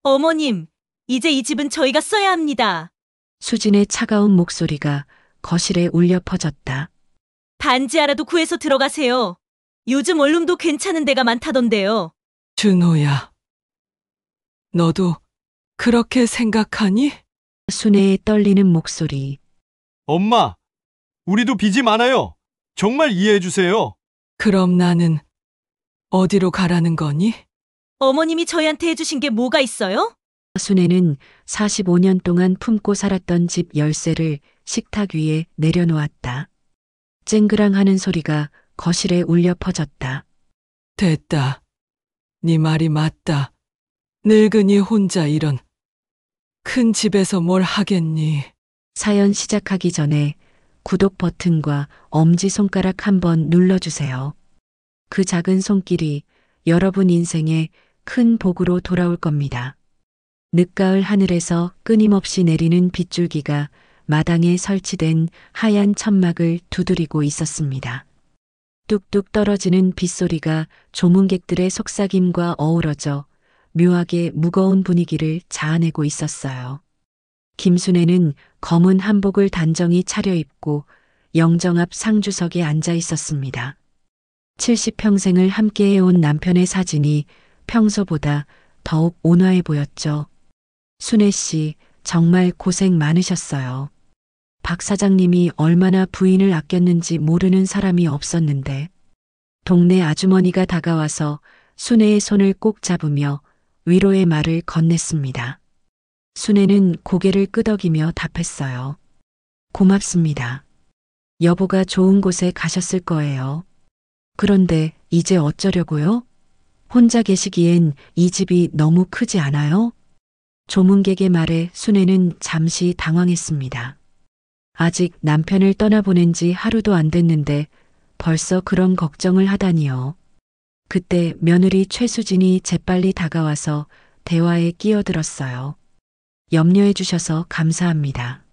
어머님, 이제 이 집은 저희가 써야 합니다. 수진의 차가운 목소리가 거실에 울려 퍼졌다. 반지하라도 구해서 들어가세요. 요즘 원룸도 괜찮은 데가 많다던데요. 준호야, 너도 그렇게 생각하니? 순애의 떨리는 목소리. 엄마, 우리도 빚이 많아요. 정말 이해해 주세요. 그럼 나는 어디로 가라는 거니? 어머님이 저희한테 해주신 게 뭐가 있어요? 순애는 45년 동안 품고 살았던 집 열쇠를 식탁 위에 내려놓았다. 쨍그랑하는 소리가 거실에 울려 퍼졌다. 됐다. 네 말이 맞다. 늙은이 혼자 이런 큰 집에서 뭘 하겠니? 사연 시작하기 전에 구독 버튼과 엄지손가락 한번 눌러주세요. 그 작은 손길이 여러분 인생에 큰 복으로 돌아올 겁니다. 늦가을 하늘에서 끊임없이 내리는 빗줄기가 마당에 설치된 하얀 천막을 두드리고 있었습니다. 뚝뚝 떨어지는 빗소리가 조문객들의 속삭임과 어우러져 묘하게 무거운 분위기를 자아내고 있었어요. 김순애는 검은 한복을 단정히 차려입고 영정 앞 상주석에 앉아 있었습니다. 70평생을 함께해온 남편의 사진이 평소보다 더욱 온화해 보였죠. 순애 씨, 정말 고생 많으셨어요. 박 사장님이 얼마나 부인을 아꼈는지 모르는 사람이 없었는데. 동네 아주머니가 다가와서 순애의 손을 꼭 잡으며 위로의 말을 건넸습니다. 순애는 고개를 끄덕이며 답했어요. 고맙습니다. 여보가 좋은 곳에 가셨을 거예요. 그런데 이제 어쩌려고요? 혼자 계시기엔 이 집이 너무 크지 않아요? 조문객의 말에 순애는 잠시 당황했습니다. 아직 남편을 떠나보낸 지 하루도 안 됐는데 벌써 그런 걱정을 하다니요. 그때 며느리 최수진이 재빨리 다가와서 대화에 끼어들었어요. 염려해 주셔서 감사합니다.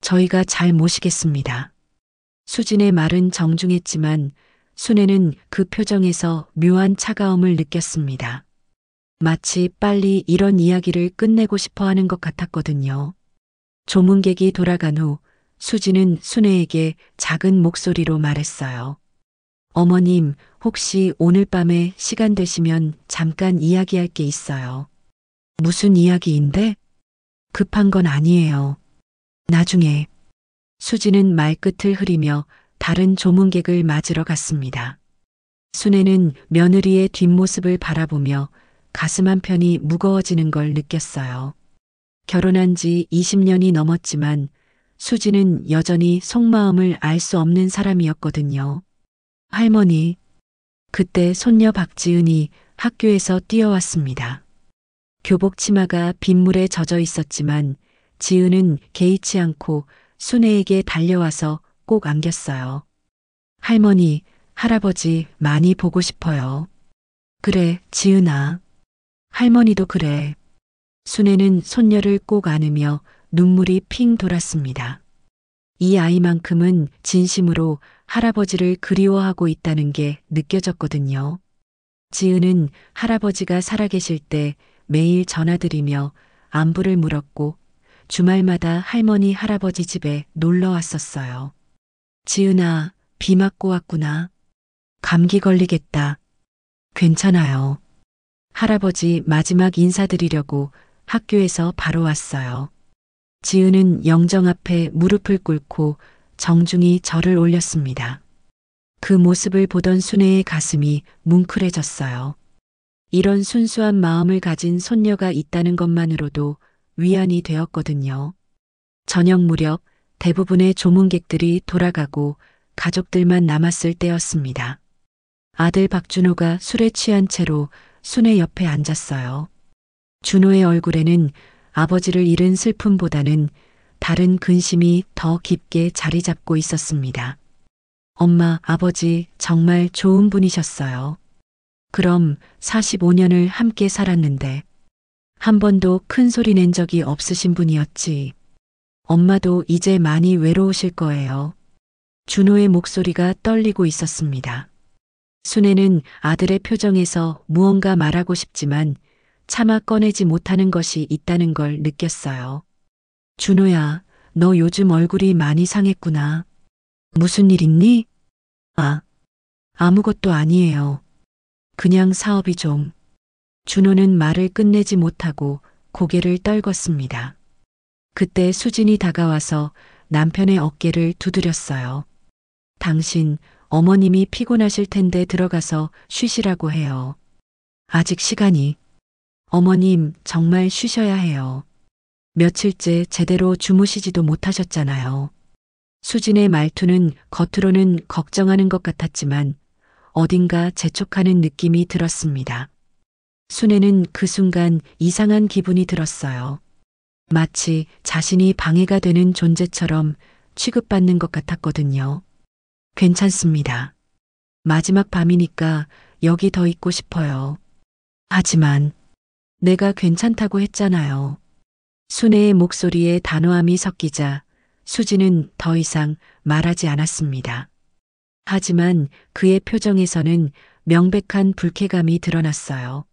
저희가 잘 모시겠습니다. 수진의 말은 정중했지만 순애는 그 표정에서 묘한 차가움을 느꼈습니다. 마치 빨리 이런 이야기를 끝내고 싶어 하는 것 같았거든요. 조문객이 돌아간 후 수진은 순애에게 작은 목소리로 말했어요. 어머님, 혹시 오늘 밤에 시간 되시면 잠깐 이야기할 게 있어요. 무슨 이야기인데? 급한 건 아니에요. 나중에. 수진은 말끝을 흐리며 다른 조문객을 맞으러 갔습니다. 순애는 며느리의 뒷모습을 바라보며 가슴 한편이 무거워지는 걸 느꼈어요. 결혼한 지 20년이 넘었지만 수진은 여전히 속마음을 알 수 없는 사람이었거든요. 할머니. 그때 손녀 박지은이 학교에서 뛰어왔습니다. 교복 치마가 빗물에 젖어 있었지만 지은은 개의치 않고 순애에게 달려와서 꼭 안겼어요. 할머니, 할아버지 많이 보고 싶어요. 그래, 지은아. 할머니도 그래. 순애는 손녀를 꼭 안으며 눈물이 핑 돌았습니다. 이 아이만큼은 진심으로 할아버지를 그리워하고 있다는 게 느껴졌거든요. 지은은 할아버지가 살아계실 때 매일 전화드리며 안부를 물었고 주말마다 할머니 할아버지 집에 놀러 왔었어요. 지은아, 비 맞고 왔구나. 감기 걸리겠다. 괜찮아요. 할아버지 마지막 인사드리려고 학교에서 바로 왔어요. 지은은 영정 앞에 무릎을 꿇고 정중히 절을 올렸습니다. 그 모습을 보던 순애의 가슴이 뭉클해졌어요. 이런 순수한 마음을 가진 손녀가 있다는 것만으로도 위안이 되었거든요. 저녁 무렵 대부분의 조문객들이 돌아가고 가족들만 남았을 때였습니다. 아들 박준호가 술에 취한 채로 순애 옆에 앉았어요. 준호의 얼굴에는 아버지를 잃은 슬픔보다는 다른 근심이 더 깊게 자리 잡고 있었습니다. 엄마, 아버지 정말 좋은 분이셨어요. 그럼 45년을 함께 살았는데 한 번도 큰 소리 낸 적이 없으신 분이었지. 엄마도 이제 많이 외로우실 거예요. 준호의 목소리가 떨리고 있었습니다. 순애는 아들의 표정에서 무언가 말하고 싶지만 차마 꺼내지 못하는 것이 있다는 걸 느꼈어요. 준호야, 너 요즘 얼굴이 많이 상했구나. 무슨 일 있니? 아무것도 아니에요. 그냥 사업이 좀. 준호는 말을 끝내지 못하고 고개를 떨궜습니다. 그때 수진이 다가와서 남편의 어깨를 두드렸어요. 당신, 어머님이 피곤하실 텐데 들어가서 쉬시라고 해요. 아직 시간이. 어머님, 정말 쉬셔야 해요. 며칠째 제대로 주무시지도 못하셨잖아요. 수진의 말투는 겉으로는 걱정하는 것 같았지만 어딘가 재촉하는 느낌이 들었습니다. 순애는 그 순간 이상한 기분이 들었어요. 마치 자신이 방해가 되는 존재처럼 취급받는 것 같았거든요. 괜찮습니다. 마지막 밤이니까 여기 더 있고 싶어요. 하지만 내가 괜찮다고 했잖아요. 순애의 목소리에 단호함이 섞이자 수지는 더 이상 말하지 않았습니다. 하지만 그의 표정에서는 명백한 불쾌감이 드러났어요.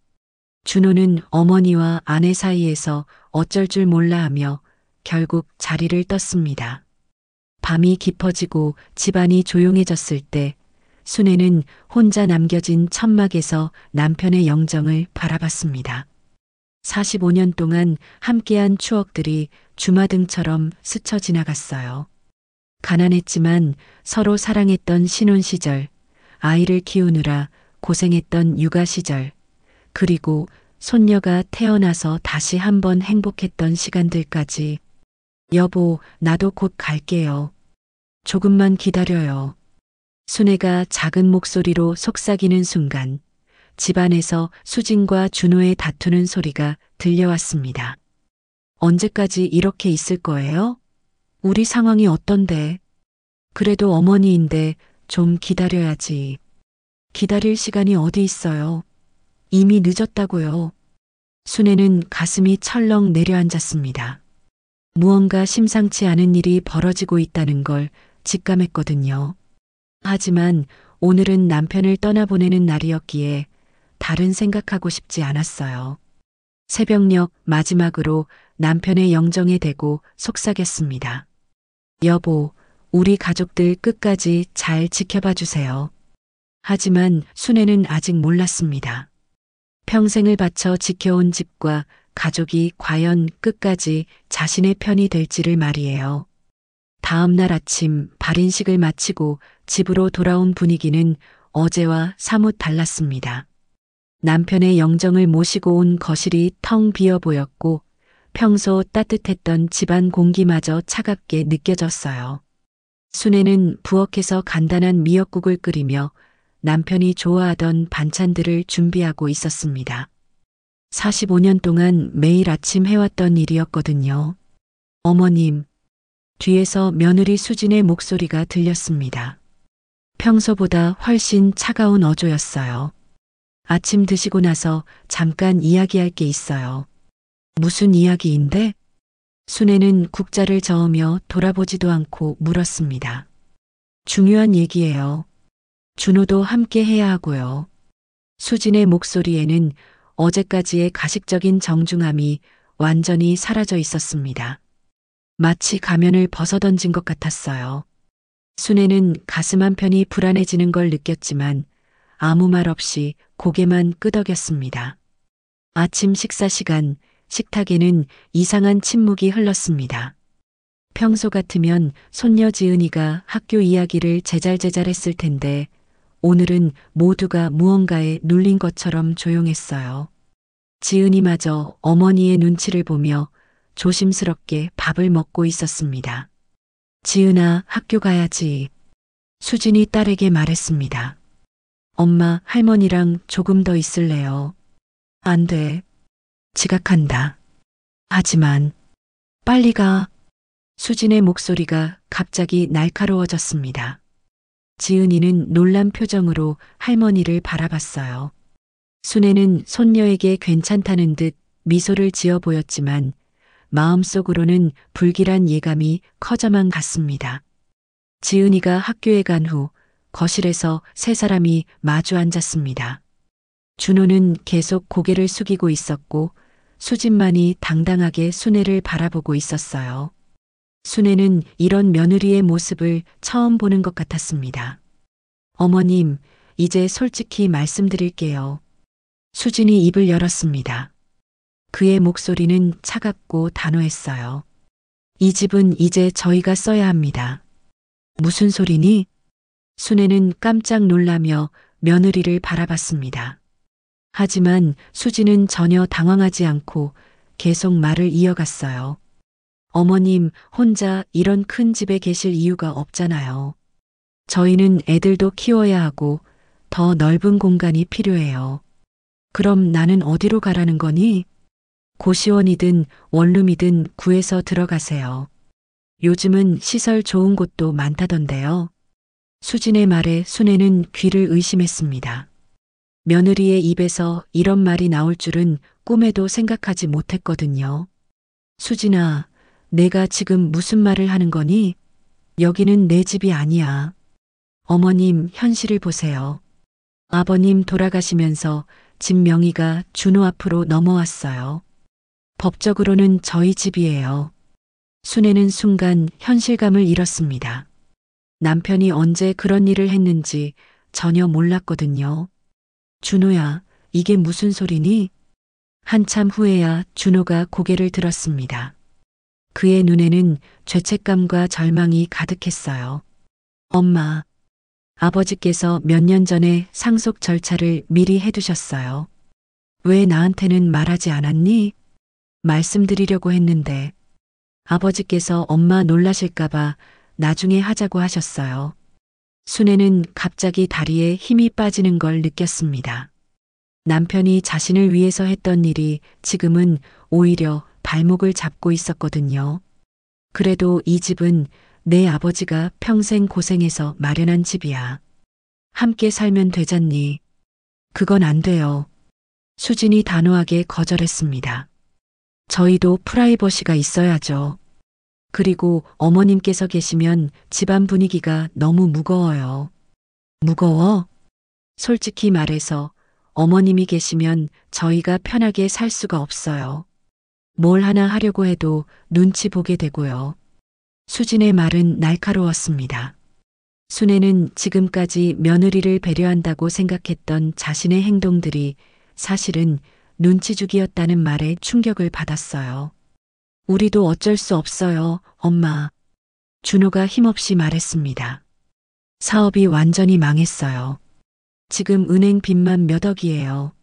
준호는 어머니와 아내 사이에서 어쩔 줄 몰라 하며 결국 자리를 떴습니다. 밤이 깊어지고 집안이 조용해졌을 때 순애는 혼자 남겨진 천막에서 남편의 영정을 바라봤습니다. 45년 동안 함께한 추억들이 주마등처럼 스쳐 지나갔어요. 가난했지만 서로 사랑했던 신혼 시절, 아이를 키우느라 고생했던 육아 시절, 그리고 손녀가 태어나서 다시 한번 행복했던 시간들까지. 여보, 나도 곧 갈게요. 조금만 기다려요. 순애가 작은 목소리로 속삭이는 순간 집안에서 수진과 준호의 다투는 소리가 들려왔습니다. 언제까지 이렇게 있을 거예요? 우리 상황이 어떤데? 그래도 어머니인데 좀 기다려야지. 기다릴 시간이 어디 있어요? 이미 늦었다고요. 순애는 가슴이 철렁 내려앉았습니다. 무언가 심상치 않은 일이 벌어지고 있다는 걸 직감했거든요. 하지만 오늘은 남편을 떠나보내는 날이었기에 다른 생각하고 싶지 않았어요. 새벽녘 마지막으로 남편의 영정에 대고 속삭였습니다. 여보, 우리 가족들 끝까지 잘 지켜봐 주세요. 하지만 순애는 아직 몰랐습니다. 평생을 바쳐 지켜온 집과 가족이 과연 끝까지 자신의 편이 될지를 말이에요. 다음 날 아침 발인식을 마치고 집으로 돌아온 분위기는 어제와 사뭇 달랐습니다. 남편의 영정을 모시고 온 거실이 텅 비어 보였고 평소 따뜻했던 집안 공기마저 차갑게 느껴졌어요. 순애는 부엌에서 간단한 미역국을 끓이며 남편이 좋아하던 반찬들을 준비하고 있었습니다. 45년 동안 매일 아침 해왔던 일이었거든요. 어머님, 뒤에서 며느리 수진의 목소리가 들렸습니다. 평소보다 훨씬 차가운 어조였어요. 아침 드시고 나서 잠깐 이야기할 게 있어요. 무슨 이야기인데? 순애는 국자를 저으며 돌아보지도 않고 물었습니다. 중요한 얘기예요. 준호도 함께 해야 하고요. 수진의 목소리에는 어제까지의 가식적인 정중함이 완전히 사라져 있었습니다. 마치 가면을 벗어던진 것 같았어요. 순애는 가슴 한편이 불안해지는 걸 느꼈지만 아무 말 없이 고개만 끄덕였습니다. 아침 식사 시간, 식탁에는 이상한 침묵이 흘렀습니다. 평소 같으면 손녀 지은이가 학교 이야기를 제잘제잘했을 텐데 오늘은 모두가 무언가에 눌린 것처럼 조용했어요. 지은이마저 어머니의 눈치를 보며 조심스럽게 밥을 먹고 있었습니다. 지은아, 학교 가야지. 수진이 딸에게 말했습니다. 엄마, 할머니랑 조금 더 있을래요. 안 돼. 지각한다. 하지만 빨리 가. 수진의 목소리가 갑자기 날카로워졌습니다. 지은이는 놀란 표정으로 할머니를 바라봤어요. 순애는 손녀에게 괜찮다는 듯 미소를 지어 보였지만 마음속으로는 불길한 예감이 커져만 갔습니다. 지은이가 학교에 간 후 거실에서 세 사람이 마주 앉았습니다. 준호는 계속 고개를 숙이고 있었고 수진만이 당당하게 순애를 바라보고 있었어요. 순애는 이런 며느리의 모습을 처음 보는 것 같았습니다. 어머님, 이제 솔직히 말씀드릴게요. 수진이 입을 열었습니다. 그의 목소리는 차갑고 단호했어요. 이 집은 이제 저희가 써야 합니다. 무슨 소리니? 순애는 깜짝 놀라며 며느리를 바라봤습니다. 하지만 수진은 전혀 당황하지 않고 계속 말을 이어갔어요. 어머님 혼자 이런 큰 집에 계실 이유가 없잖아요. 저희는 애들도 키워야 하고 더 넓은 공간이 필요해요. 그럼 나는 어디로 가라는 거니? 고시원이든 원룸이든 구해서 들어가세요. 요즘은 시설 좋은 곳도 많다던데요. 수진의 말에 순애는 귀를 의심했습니다. 며느리의 입에서 이런 말이 나올 줄은 꿈에도 생각하지 못했거든요. 수진아, 내가 지금 무슨 말을 하는 거니? 여기는 내 집이 아니야. 어머님, 현실을 보세요. 아버님 돌아가시면서 집 명의가 준호 앞으로 넘어왔어요. 법적으로는 저희 집이에요. 순애는 순간 현실감을 잃었습니다. 남편이 언제 그런 일을 했는지 전혀 몰랐거든요. 준호야, 이게 무슨 소리니? 한참 후에야 준호가 고개를 들었습니다. 그의 눈에는 죄책감과 절망이 가득했어요. 엄마, 아버지께서 몇 년 전에 상속 절차를 미리 해두셨어요. 왜 나한테는 말하지 않았니? 말씀드리려고 했는데 아버지께서 엄마 놀라실까봐 나중에 하자고 하셨어요. 순애는 갑자기 다리에 힘이 빠지는 걸 느꼈습니다. 남편이 자신을 위해서 했던 일이 지금은 오히려 발목을 잡고 있었거든요. 그래도 이 집은 내 아버지가 평생 고생해서 마련한 집이야. 함께 살면 되잖니. 그건 안 돼요. 수진이 단호하게 거절했습니다. 저희도 프라이버시가 있어야죠. 그리고 어머님께서 계시면 집안 분위기가 너무 무거워요. 무거워? 솔직히 말해서 어머님이 계시면 저희가 편하게 살 수가 없어요. 뭘 하나 하려고 해도 눈치 보게 되고요. 수진의 말은 날카로웠습니다. 순애는 지금까지 며느리를 배려한다고 생각했던 자신의 행동들이 사실은 눈치주기였다는 말에 충격을 받았어요. 우리도 어쩔 수 없어요, 엄마. 준호가 힘없이 말했습니다. 사업이 완전히 망했어요. 지금 은행 빚만 몇 억이에요.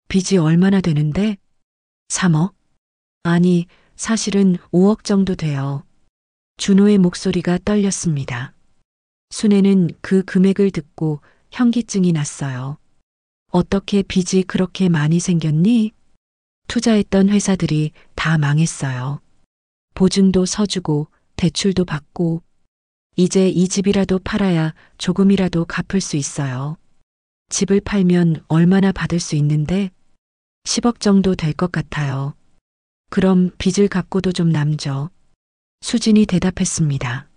빚이 얼마나 되는데? 3억? 아니, 사실은 5억 정도 돼요. 준호의 목소리가 떨렸습니다. 순애는 그 금액을 듣고 현기증이 났어요. 어떻게 빚이 그렇게 많이 생겼니? 투자했던 회사들이 다 망했어요. 보증도 서주고 대출도 받고 이제 이 집이라도 팔아야 조금이라도 갚을 수 있어요. 집을 팔면 얼마나 받을 수 있는데 10억 정도 될 것 같아요. 그럼 빚을 갚고도 좀 남죠. 수진이 대답했습니다.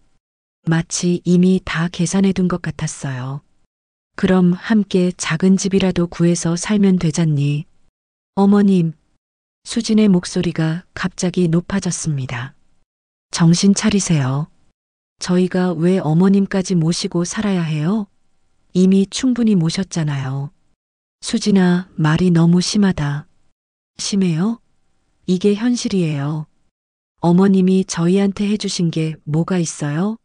마치 이미 다 계산해 둔 것 같았어요. 그럼 함께 작은 집이라도 구해서 살면 되잖니. 어머님, 수진의 목소리가 갑자기 높아졌습니다. 정신 차리세요. 저희가 왜 어머님까지 모시고 살아야 해요? 이미 충분히 모셨잖아요. 수진아, 말이 너무 심하다. 심해요? 이게 현실이에요. 어머님이 저희한테 해주신 게 뭐가 있어요?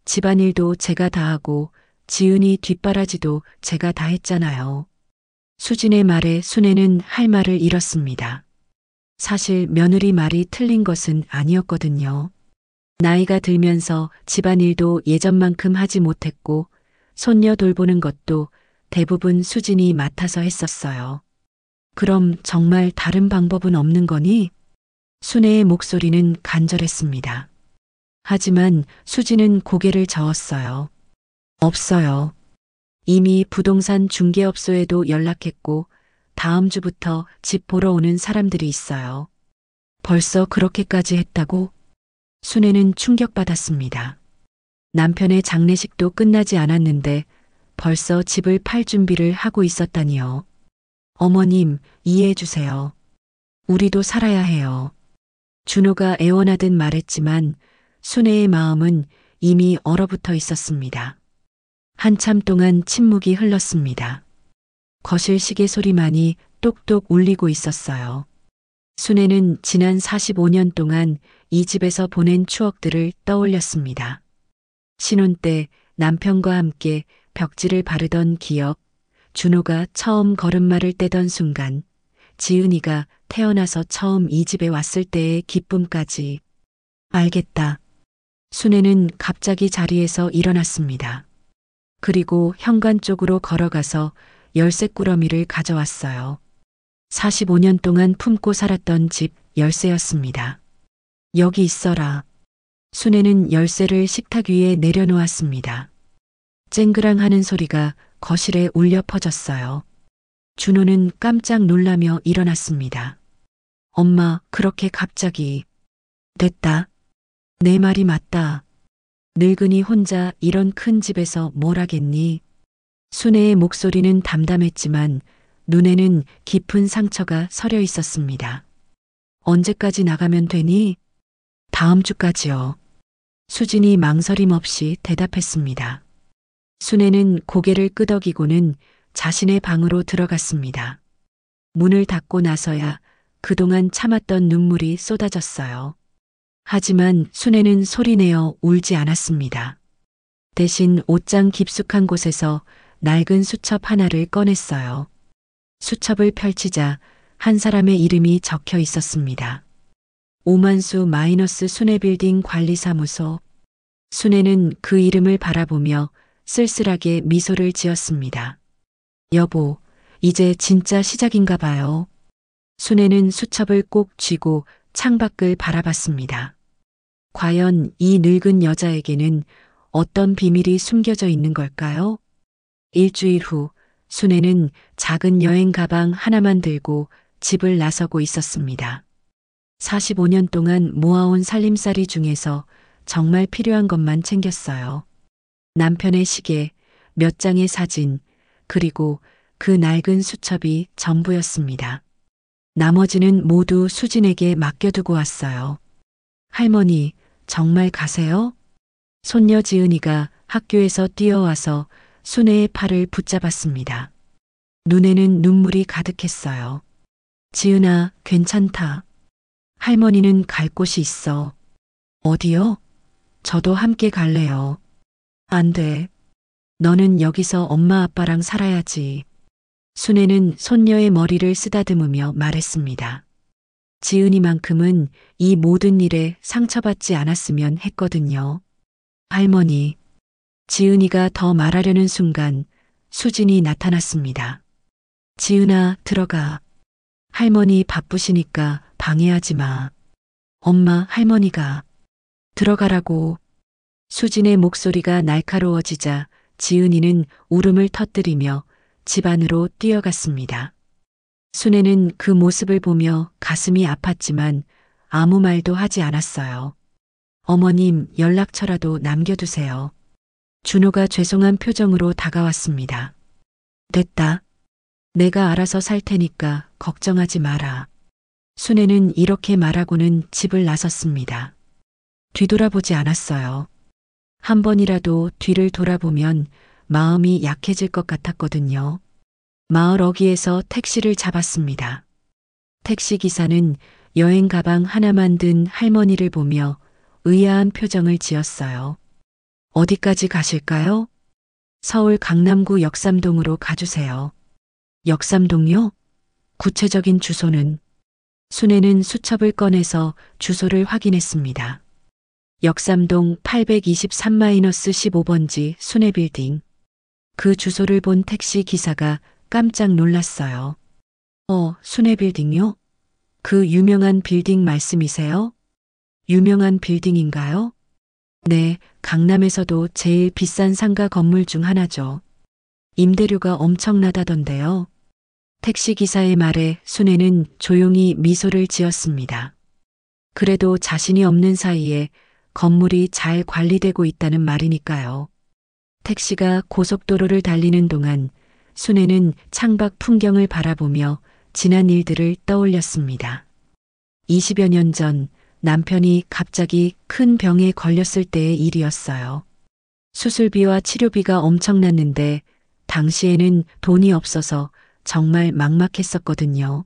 집안일도 제가 다 하고 지은이 뒷바라지도 제가 다 했잖아요. 수진의 말에 순애는 할 말을 잃었습니다. 사실 며느리 말이 틀린 것은 아니었거든요. 나이가 들면서 집안일도 예전만큼 하지 못했고 손녀 돌보는 것도 대부분 수진이 맡아서 했었어요. 그럼 정말 다른 방법은 없는 거니? 순애의 목소리는 간절했습니다. 하지만 수진은 고개를 저었어요. 없어요. 이미 부동산 중개업소에도 연락했고 다음 주부터 집 보러 오는 사람들이 있어요. 벌써 그렇게까지 했다고? 순애는 충격받았습니다. 남편의 장례식도 끝나지 않았는데 벌써 집을 팔 준비를 하고 있었다니요. 어머님, 이해해 주세요. 우리도 살아야 해요. 준호가 애원하듯 말했지만 순애의 마음은 이미 얼어붙어 있었습니다. 한참 동안 침묵이 흘렀습니다. 거실 시계 소리만이 똑똑 울리고 있었어요. 순애는 지난 45년 동안 이 집에서 보낸 추억들을 떠올렸습니다. 신혼 때 남편과 함께 벽지를 바르던 기억, 준호가 처음 걸음마를 떼던 순간, 지은이가 태어나서 처음 이 집에 왔을 때의 기쁨까지. 알겠다. 순애는 갑자기 자리에서 일어났습니다. 그리고 현관 쪽으로 걸어가서 열쇠 꾸러미를 가져왔어요. 45년 동안 품고 살았던 집 열쇠였습니다. 여기 있어라. 순애는 열쇠를 식탁 위에 내려놓았습니다. 쨍그랑하는 소리가 거실에 울려 퍼졌어요. 준호는 깜짝 놀라며 일어났습니다. 엄마, 그렇게 갑자기. 됐다. 내 말이 맞다. 늙은이 혼자 이런 큰 집에서 뭘 하겠니? 순애의 목소리는 담담했지만 눈에는 깊은 상처가 서려 있었습니다. 언제까지 나가면 되니? 다음 주까지요. 수진이 망설임 없이 대답했습니다. 순애는 고개를 끄덕이고는 자신의 방으로 들어갔습니다. 문을 닫고 나서야 그동안 참았던 눈물이 쏟아졌어요. 하지만 순애는 소리내어 울지 않았습니다. 대신 옷장 깊숙한 곳에서 낡은 수첩 하나를 꺼냈어요. 수첩을 펼치자 한 사람의 이름이 적혀 있었습니다. 오만수 마이너스 순애빌딩 관리사무소. 순애는 그 이름을 바라보며 쓸쓸하게 미소를 지었습니다. 여보, 이제 진짜 시작인가 봐요. 순애는 수첩을 꼭 쥐고 창밖을 바라봤습니다. 과연 이 늙은 여자에게는 어떤 비밀이 숨겨져 있는 걸까요? 일주일 후 순애는 작은 여행 가방 하나만 들고 집을 나서고 있었습니다. 45년 동안 모아온 살림살이 중에서 정말 필요한 것만 챙겼어요. 남편의 시계, 몇 장의 사진, 그리고 그 낡은 수첩이 전부였습니다. 나머지는 모두 수진에게 맡겨두고 왔어요. 할머니, 정말 가세요? 손녀 지은이가 학교에서 뛰어와서 순애의 팔을 붙잡았습니다. 눈에는 눈물이 가득했어요. 지은아, 괜찮다. 할머니는 갈 곳이 있어. 어디요? 저도 함께 갈래요. 안 돼. 너는 여기서 엄마 아빠랑 살아야지. 순애는 손녀의 머리를 쓰다듬으며 말했습니다. 지은이만큼은 이 모든 일에 상처받지 않았으면 했거든요. 할머니. 지은이가 더 말하려는 순간 수진이 나타났습니다. 지은아, 들어가. 할머니 바쁘시니까 방해하지 마. 엄마, 할머니가. 들어가라고. 수진의 목소리가 날카로워지자 지은이는 울음을 터뜨리며 집 안으로 뛰어갔습니다. 순애는 그 모습을 보며 가슴이 아팠지만 아무 말도 하지 않았어요. 어머님, 연락처라도 남겨두세요. 준호가 죄송한 표정으로 다가왔습니다. 됐다. 내가 알아서 살 테니까 걱정하지 마라. 순애는 이렇게 말하고는 집을 나섰습니다. 뒤돌아보지 않았어요. 한 번이라도 뒤를 돌아보면 마음이 약해질 것 같았거든요. 마을 어귀에서 택시를 잡았습니다. 택시 기사는 여행 가방 하나만 든 할머니를 보며 의아한 표정을 지었어요. 어디까지 가실까요? 서울 강남구 역삼동으로 가주세요. 역삼동요? 구체적인 주소는? 순애는 수첩을 꺼내서 주소를 확인했습니다. 역삼동 823-15번지 순애빌딩. 그 주소를 본 택시 기사가 깜짝 놀랐어요. 순애빌딩요? 그 유명한 빌딩 말씀이세요? 유명한 빌딩인가요? 네, 강남에서도 제일 비싼 상가 건물 중 하나죠. 임대료가 엄청나다던데요. 택시기사의 말에 순애는 조용히 미소를 지었습니다. 그래도 자신이 없는 사이에 건물이 잘 관리되고 있다는 말이니까요. 택시가 고속도로를 달리는 동안 순애는 창밖 풍경을 바라보며 지난 일들을 떠올렸습니다. 20여 년 전 남편이 갑자기 큰 병에 걸렸을 때의 일이었어요. 수술비와 치료비가 엄청났는데 당시에는 돈이 없어서 정말 막막했었거든요.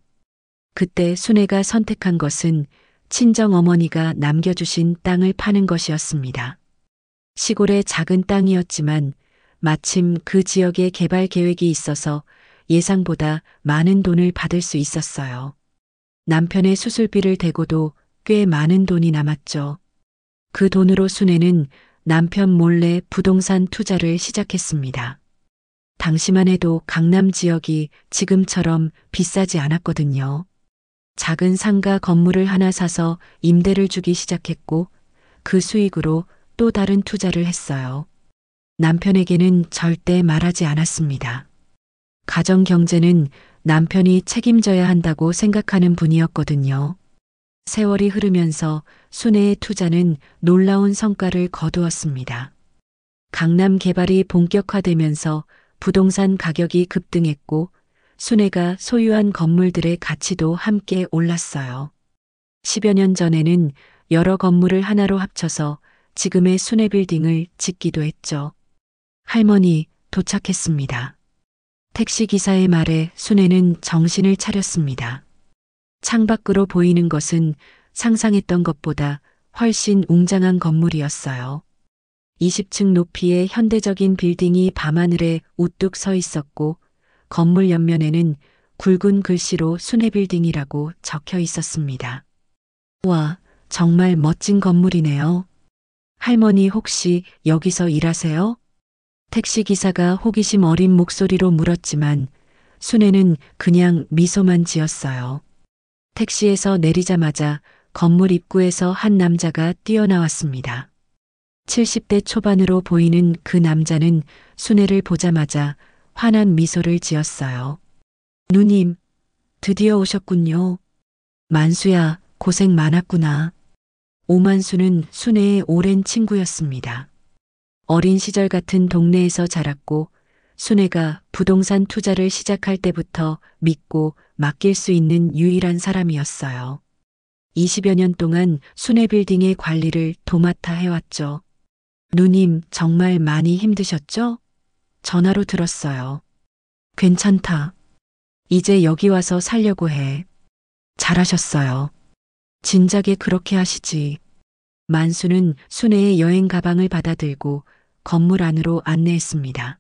그때 순애가 선택한 것은 친정 어머니가 남겨주신 땅을 파는 것이었습니다. 시골의 작은 땅이었지만 마침 그 지역에 개발 계획이 있어서 예상보다 많은 돈을 받을 수 있었어요. 남편의 수술비를 대고도 꽤 많은 돈이 남았죠. 그 돈으로 순애는 남편 몰래 부동산 투자를 시작했습니다. 당시만 해도 강남 지역이 지금처럼 비싸지 않았거든요. 작은 상가 건물을 하나 사서 임대를 주기 시작했고 그 수익으로 또 다른 투자를 했어요. 남편에게는 절대 말하지 않았습니다. 가정 경제는 남편이 책임져야 한다고 생각하는 분이었거든요. 세월이 흐르면서 순애의 투자는 놀라운 성과를 거두었습니다. 강남 개발이 본격화되면서 부동산 가격이 급등했고 순애가 소유한 건물들의 가치도 함께 올랐어요. 10여 년 전에는 여러 건물을 하나로 합쳐서 지금의 순애 빌딩을 짓기도 했죠. 할머니, 도착했습니다. 택시기사의 말에 순애는 정신을 차렸습니다. 창밖으로 보이는 것은 상상했던 것보다 훨씬 웅장한 건물이었어요. 20층 높이의 현대적인 빌딩이 밤하늘에 우뚝 서 있었고 건물 옆면에는 굵은 글씨로 순애빌딩이라고 적혀 있었습니다. 와, 정말 멋진 건물이네요. 할머니 혹시 여기서 일하세요? 택시기사가 호기심 어린 목소리로 물었지만 순애는 그냥 미소만 지었어요. 택시에서 내리자마자 건물 입구에서 한 남자가 뛰어나왔습니다. 70대 초반으로 보이는 그 남자는 순애를 보자마자 환한 미소를 지었어요. 누님, 드디어 오셨군요. 만수야, 고생 많았구나. 오만수는 순애의 오랜 친구였습니다. 어린 시절 같은 동네에서 자랐고 순애가 부동산 투자를 시작할 때부터 믿고 맡길 수 있는 유일한 사람이었어요. 20여 년 동안 순애 빌딩의 관리를 도맡아 해왔죠. 누님 정말 많이 힘드셨죠? 전화로 들었어요. 괜찮다. 이제 여기 와서 살려고 해. 잘하셨어요. 진작에 그렇게 하시지. 만수는 순애의 여행 가방을 받아들고 건물 안으로 안내했습니다.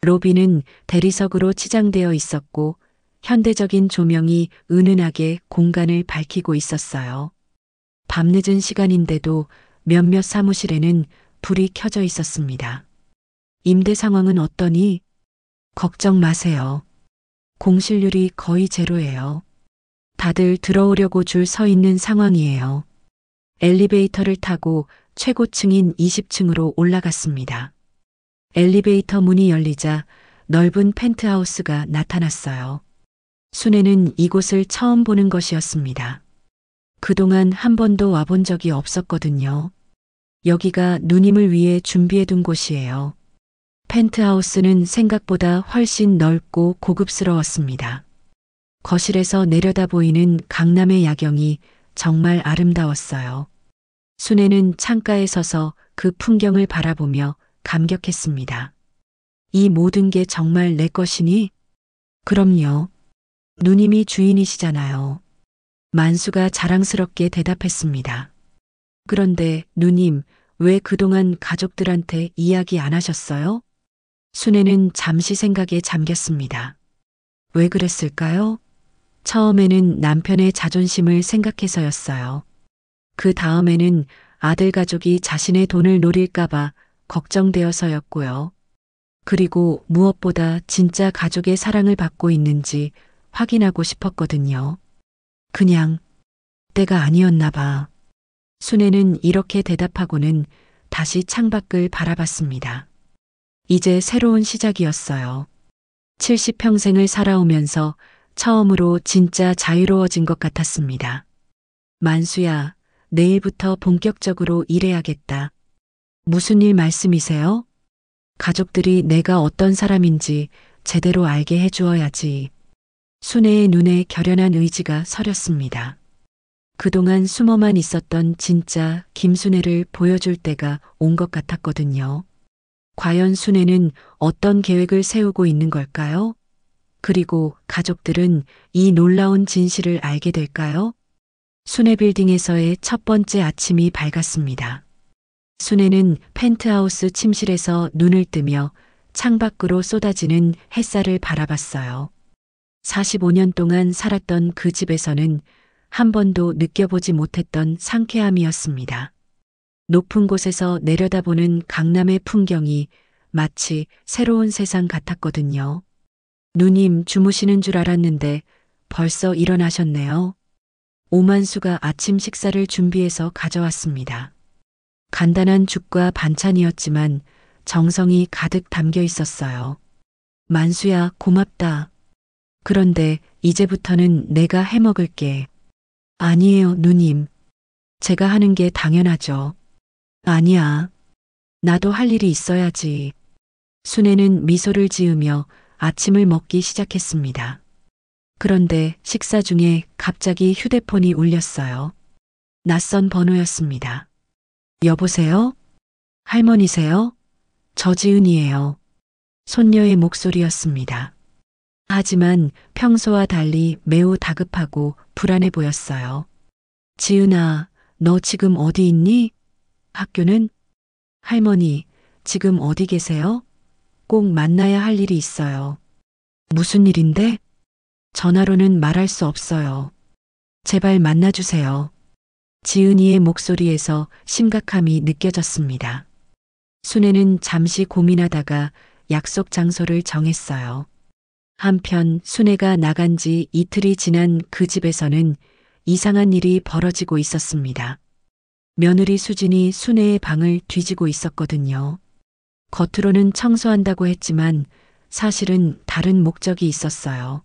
로비는 대리석으로 치장되어 있었고 현대적인 조명이 은은하게 공간을 밝히고 있었어요. 밤늦은 시간인데도 몇몇 사무실에는 불이 켜져 있었습니다. 임대 상황은 어떠니? 걱정 마세요. 공실률이 거의 제로예요. 다들 들어오려고 줄 서 있는 상황이에요. 엘리베이터를 타고 최고층인 20층으로 올라갔습니다. 엘리베이터 문이 열리자 넓은 펜트하우스가 나타났어요. 순애는 이곳을 처음 보는 것이었습니다. 그동안 한 번도 와본 적이 없었거든요. 여기가 누님을 위해 준비해둔 곳이에요. 펜트하우스는 생각보다 훨씬 넓고 고급스러웠습니다. 거실에서 내려다 보이는 강남의 야경이 정말 아름다웠어요. 순애는 창가에 서서 그 풍경을 바라보며 감격했습니다. 이 모든 게 정말 내 것이니? 그럼요. 누님이 주인이시잖아요. 만수가 자랑스럽게 대답했습니다. 그런데 누님, 왜 그동안 가족들한테 이야기 안 하셨어요? 순애는 잠시 생각에 잠겼습니다. 왜 그랬을까요? 처음에는 남편의 자존심을 생각해서였어요. 그 다음에는 아들 가족이 자신의 돈을 노릴까봐 걱정되어서였고요. 그리고 무엇보다 진짜 가족의 사랑을 받고 있는지 확인하고 싶었거든요. 그냥 때가 아니었나 봐. 순애는 이렇게 대답하고는 다시 창밖을 바라봤습니다. 이제 새로운 시작이었어요. 70평생을 살아오면서 처음으로 진짜 자유로워진 것 같았습니다. 만수야, 내일부터 본격적으로 일해야겠다. 무슨 일 말씀이세요? 가족들이 내가 어떤 사람인지 제대로 알게 해주어야지. 순애의 눈에 결연한 의지가 서렸습니다. 그동안 숨어만 있었던 진짜 김순애를 보여줄 때가 온 것 같았거든요. 과연 순애는 어떤 계획을 세우고 있는 걸까요? 그리고 가족들은 이 놀라운 진실을 알게 될까요? 순애 빌딩에서의 첫 번째 아침이 밝았습니다. 순애는 펜트하우스 침실에서 눈을 뜨며 창밖으로 쏟아지는 햇살을 바라봤어요. 45년 동안 살았던 그 집에서는 한 번도 느껴보지 못했던 상쾌함이었습니다. 높은 곳에서 내려다보는 강남의 풍경이 마치 새로운 세상 같았거든요. 누님 주무시는 줄 알았는데 벌써 일어나셨네요. 오만수가 아침 식사를 준비해서 가져왔습니다. 간단한 죽과 반찬이었지만 정성이 가득 담겨 있었어요. 만수야, 고맙다. 그런데 이제부터는 내가 해먹을게. 아니에요, 누님. 제가 하는 게 당연하죠. 아니야. 나도 할 일이 있어야지. 순애는 미소를 지으며 아침을 먹기 시작했습니다. 그런데 식사 중에 갑자기 휴대폰이 울렸어요. 낯선 번호였습니다. 여보세요? 할머니세요? 저지은이에요. 손녀의 목소리였습니다. 하지만 평소와 달리 매우 다급하고 불안해 보였어요. 지은아, 너 지금 어디 있니? 학교는? 할머니, 지금 어디 계세요? 꼭 만나야 할 일이 있어요. 무슨 일인데? 전화로는 말할 수 없어요. 제발 만나주세요. 지은이의 목소리에서 심각함이 느껴졌습니다. 순애는 잠시 고민하다가 약속 장소를 정했어요. 한편 순애가 나간 지 이틀이 지난 그 집에서는 이상한 일이 벌어지고 있었습니다. 며느리 수진이 순애의 방을 뒤지고 있었거든요. 겉으로는 청소한다고 했지만 사실은 다른 목적이 있었어요.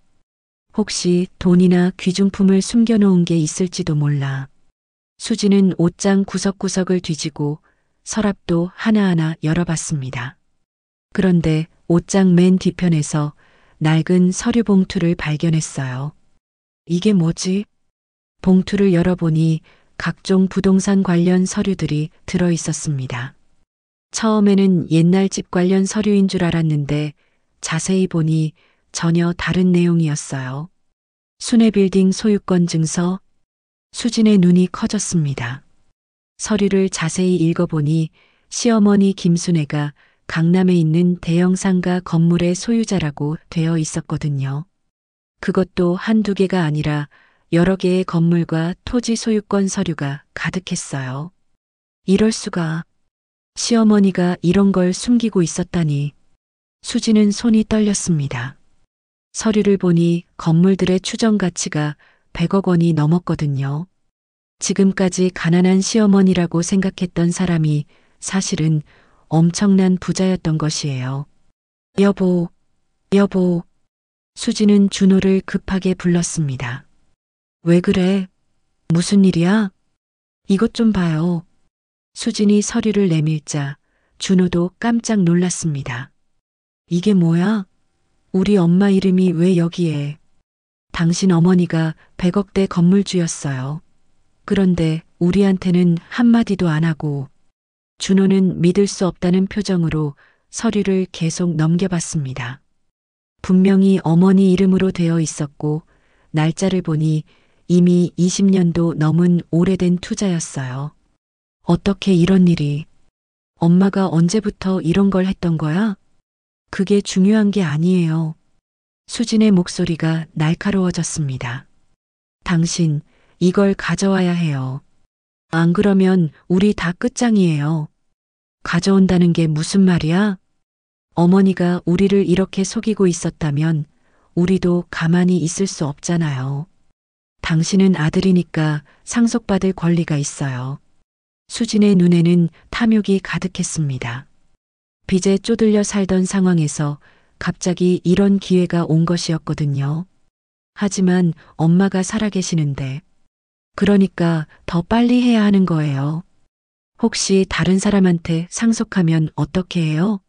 혹시 돈이나 귀중품을 숨겨놓은 게 있을지도 몰라. 수진은 옷장 구석구석을 뒤지고 서랍도 하나하나 열어봤습니다. 그런데 옷장 맨 뒤편에서 낡은 서류 봉투를 발견했어요. 이게 뭐지? 봉투를 열어보니 각종 부동산 관련 서류들이 들어 있었습니다. 처음에는 옛날 집 관련 서류인 줄 알았는데 자세히 보니 전혀 다른 내용이었어요. 순애빌딩 소유권 증서. 수진의 눈이 커졌습니다. 서류를 자세히 읽어보니 시어머니 김순애가 강남에 있는 대형 상가 건물의 소유자라고 되어 있었거든요. 그것도 한두 개가 아니라 여러 개의 건물과 토지 소유권 서류가 가득했어요. 이럴 수가. 시어머니가 이런 걸 숨기고 있었다니. 수지는 손이 떨렸습니다. 서류를 보니 건물들의 추정 가치가 100억 원이 넘었거든요. 지금까지 가난한 시어머니라고 생각했던 사람이 사실은 엄청난 부자였던 것이에요. 여보, 여보. 수지는 준호를 급하게 불렀습니다. 왜 그래? 무슨 일이야? 이것 좀 봐요. 수진이 서류를 내밀자 준호도 깜짝 놀랐습니다. 이게 뭐야? 우리 엄마 이름이 왜 여기에? 당신 어머니가 100억대 건물주였어요. 그런데 우리한테는 한마디도 안 하고. 준호는 믿을 수 없다는 표정으로 서류를 계속 넘겨봤습니다. 분명히 어머니 이름으로 되어 있었고 날짜를 보니 이미 20년도 넘은 오래된 투자였어요. 어떻게 이런 일이? 엄마가 언제부터 이런 걸 했던 거야? 그게 중요한 게 아니에요. 수진의 목소리가 날카로워졌습니다. 당신, 이걸 가져와야 해요. 안 그러면 우리 다 끝장이에요. 가져온다는 게 무슨 말이야? 어머니가 우리를 이렇게 속이고 있었다면 우리도 가만히 있을 수 없잖아요. 당신은 아들이니까 상속받을 권리가 있어요. 수진의 눈에는 탐욕이 가득했습니다. 빚에 쪼들려 살던 상황에서 갑자기 이런 기회가 온 것이었거든요. 하지만 엄마가 살아계시는데, 그러니까 더 빨리 해야 하는 거예요. 혹시 다른 사람한테 상속하면 어떻게 해요?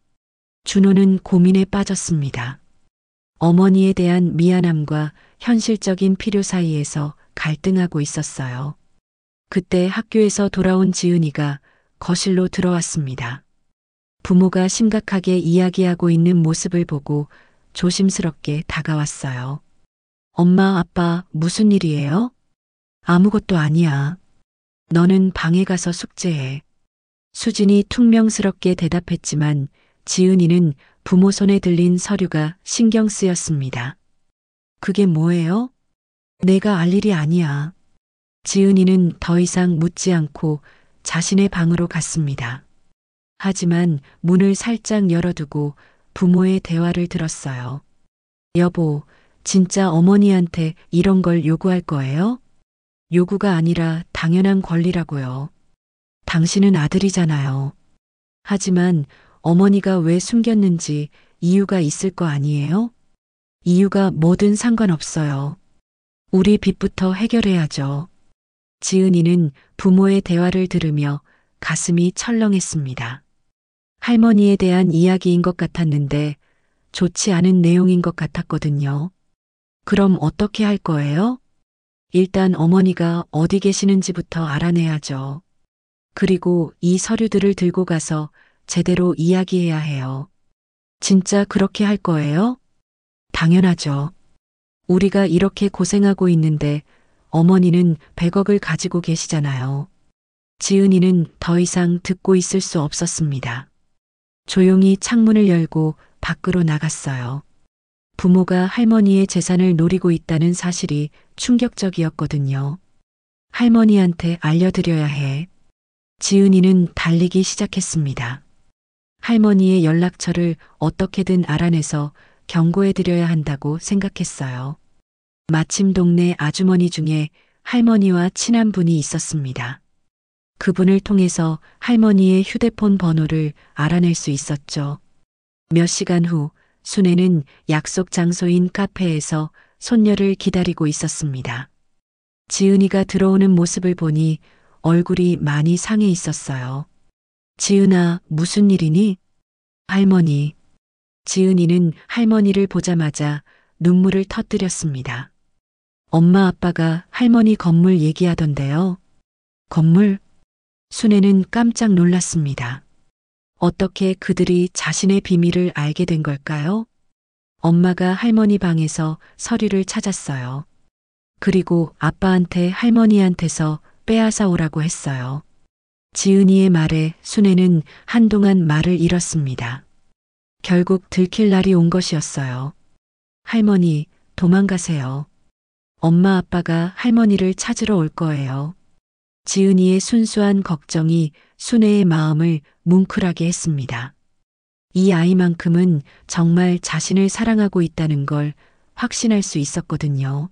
준호는 고민에 빠졌습니다. 어머니에 대한 미안함과 현실적인 필요 사이에서 갈등하고 있었어요. 그때 학교에서 돌아온 지은이가 거실로 들어왔습니다. 부모가 심각하게 이야기하고 있는 모습을 보고 조심스럽게 다가왔어요. 엄마, 아빠, 무슨 일이에요? 아무것도 아니야. 너는 방에 가서 숙제해. 수진이 퉁명스럽게 대답했지만 지은이는 부모 손에 들린 서류가 신경 쓰였습니다. 그게 뭐예요? 내가 알 일이 아니야. 지은이는 더 이상 묻지 않고 자신의 방으로 갔습니다. 하지만 문을 살짝 열어두고 부모의 대화를 들었어요. 여보, 진짜 어머니한테 이런 걸 요구할 거예요? 요구가 아니라 당연한 권리라고요. 당신은 아들이잖아요. 하지만 어머니가 왜 숨겼는지 이유가 있을 거 아니에요? 이유가 뭐든 상관없어요. 우리 빚부터 해결해야죠. 지은이는 부모의 대화를 들으며 가슴이 철렁했습니다. 할머니에 대한 이야기인 것 같았는데 좋지 않은 내용인 것 같았거든요. 그럼 어떻게 할 거예요? 일단 어머니가 어디 계시는지부터 알아내야죠. 그리고 이 서류들을 들고 가서 제대로 이야기해야 해요. 진짜 그렇게 할 거예요? 당연하죠. 우리가 이렇게 고생하고 있는데 어머니는 100억을 가지고 계시잖아요. 지은이는 더 이상 듣고 있을 수 없었습니다. 조용히 창문을 열고 밖으로 나갔어요. 부모가 할머니의 재산을 노리고 있다는 사실이 충격적이었거든요. 할머니한테 알려드려야 해. 지은이는 달리기 시작했습니다. 할머니의 연락처를 어떻게든 알아내서 경고해드려야 한다고 생각했어요. 마침 동네 아주머니 중에 할머니와 친한 분이 있었습니다. 그분을 통해서 할머니의 휴대폰 번호를 알아낼 수 있었죠. 몇 시간 후 순애는 약속 장소인 카페에서 손녀를 기다리고 있었습니다. 지은이가 들어오는 모습을 보니 얼굴이 많이 상해 있었어요. 지은아, 무슨 일이니? 할머니. 지은이는 할머니를 보자마자 눈물을 터뜨렸습니다. 엄마 아빠가 할머니 건물 얘기하던데요. 건물? 순애는 깜짝 놀랐습니다. 어떻게 그들이 자신의 비밀을 알게 된 걸까요? 엄마가 할머니 방에서 서류를 찾았어요. 그리고 아빠한테 할머니한테서 빼앗아 오라고 했어요. 지은이의 말에 순애는 한동안 말을 잃었습니다. 결국 들킬 날이 온 것이었어요. 할머니, 도망가세요. 엄마 아빠가 할머니를 찾으러 올 거예요. 지은이의 순수한 걱정이 순애의 마음을 뭉클하게 했습니다. 이 아이만큼은 정말 자신을 사랑하고 있다는 걸 확신할 수 있었거든요.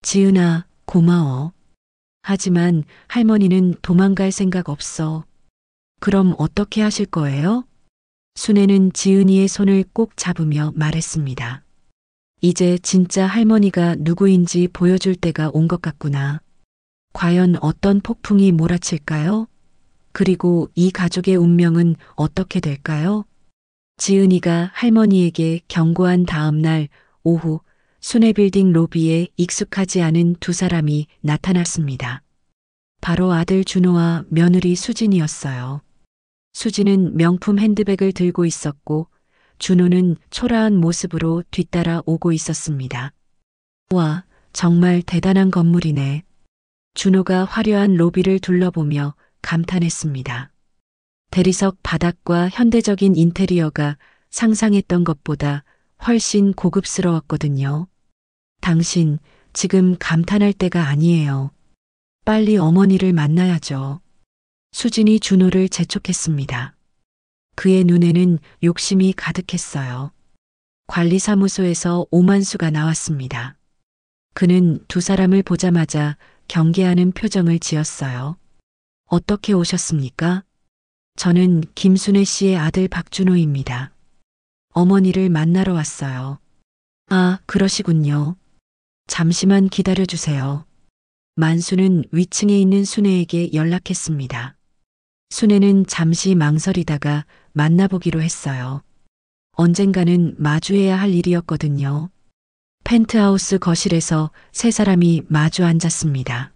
지은아, 고마워. 하지만 할머니는 도망갈 생각 없어. 그럼 어떻게 하실 거예요? 순애는 지은이의 손을 꼭 잡으며 말했습니다. 이제 진짜 할머니가 누구인지 보여줄 때가 온 것 같구나. 과연 어떤 폭풍이 몰아칠까요? 그리고 이 가족의 운명은 어떻게 될까요? 지은이가 할머니에게 경고한 다음 날 오후 순애빌딩 로비에 익숙하지 않은 두 사람이 나타났습니다. 바로 아들 준호와 며느리 수진이었어요. 수진은 명품 핸드백을 들고 있었고 준호는 초라한 모습으로 뒤따라 오고 있었습니다. 와, 정말 대단한 건물이네. 준호가 화려한 로비를 둘러보며 감탄했습니다. 대리석 바닥과 현대적인 인테리어가 상상했던 것보다 훨씬 고급스러웠거든요. 당신 지금 감탄할 때가 아니에요. 빨리 어머니를 만나야죠. 수진이 준호를 재촉했습니다. 그의 눈에는 욕심이 가득했어요. 관리사무소에서 오만수가 나왔습니다. 그는 두 사람을 보자마자 경계하는 표정을 지었어요. 어떻게 오셨습니까? 저는 김순애 씨의 아들 박준호입니다. 어머니를 만나러 왔어요. 아, 그러시군요. 잠시만 기다려주세요. 만수는 위층에 있는 순애에게 연락했습니다. 순애는 잠시 망설이다가 만나보기로 했어요. 언젠가는 마주해야 할 일이었거든요. 펜트하우스 거실에서 세 사람이 마주 앉았습니다.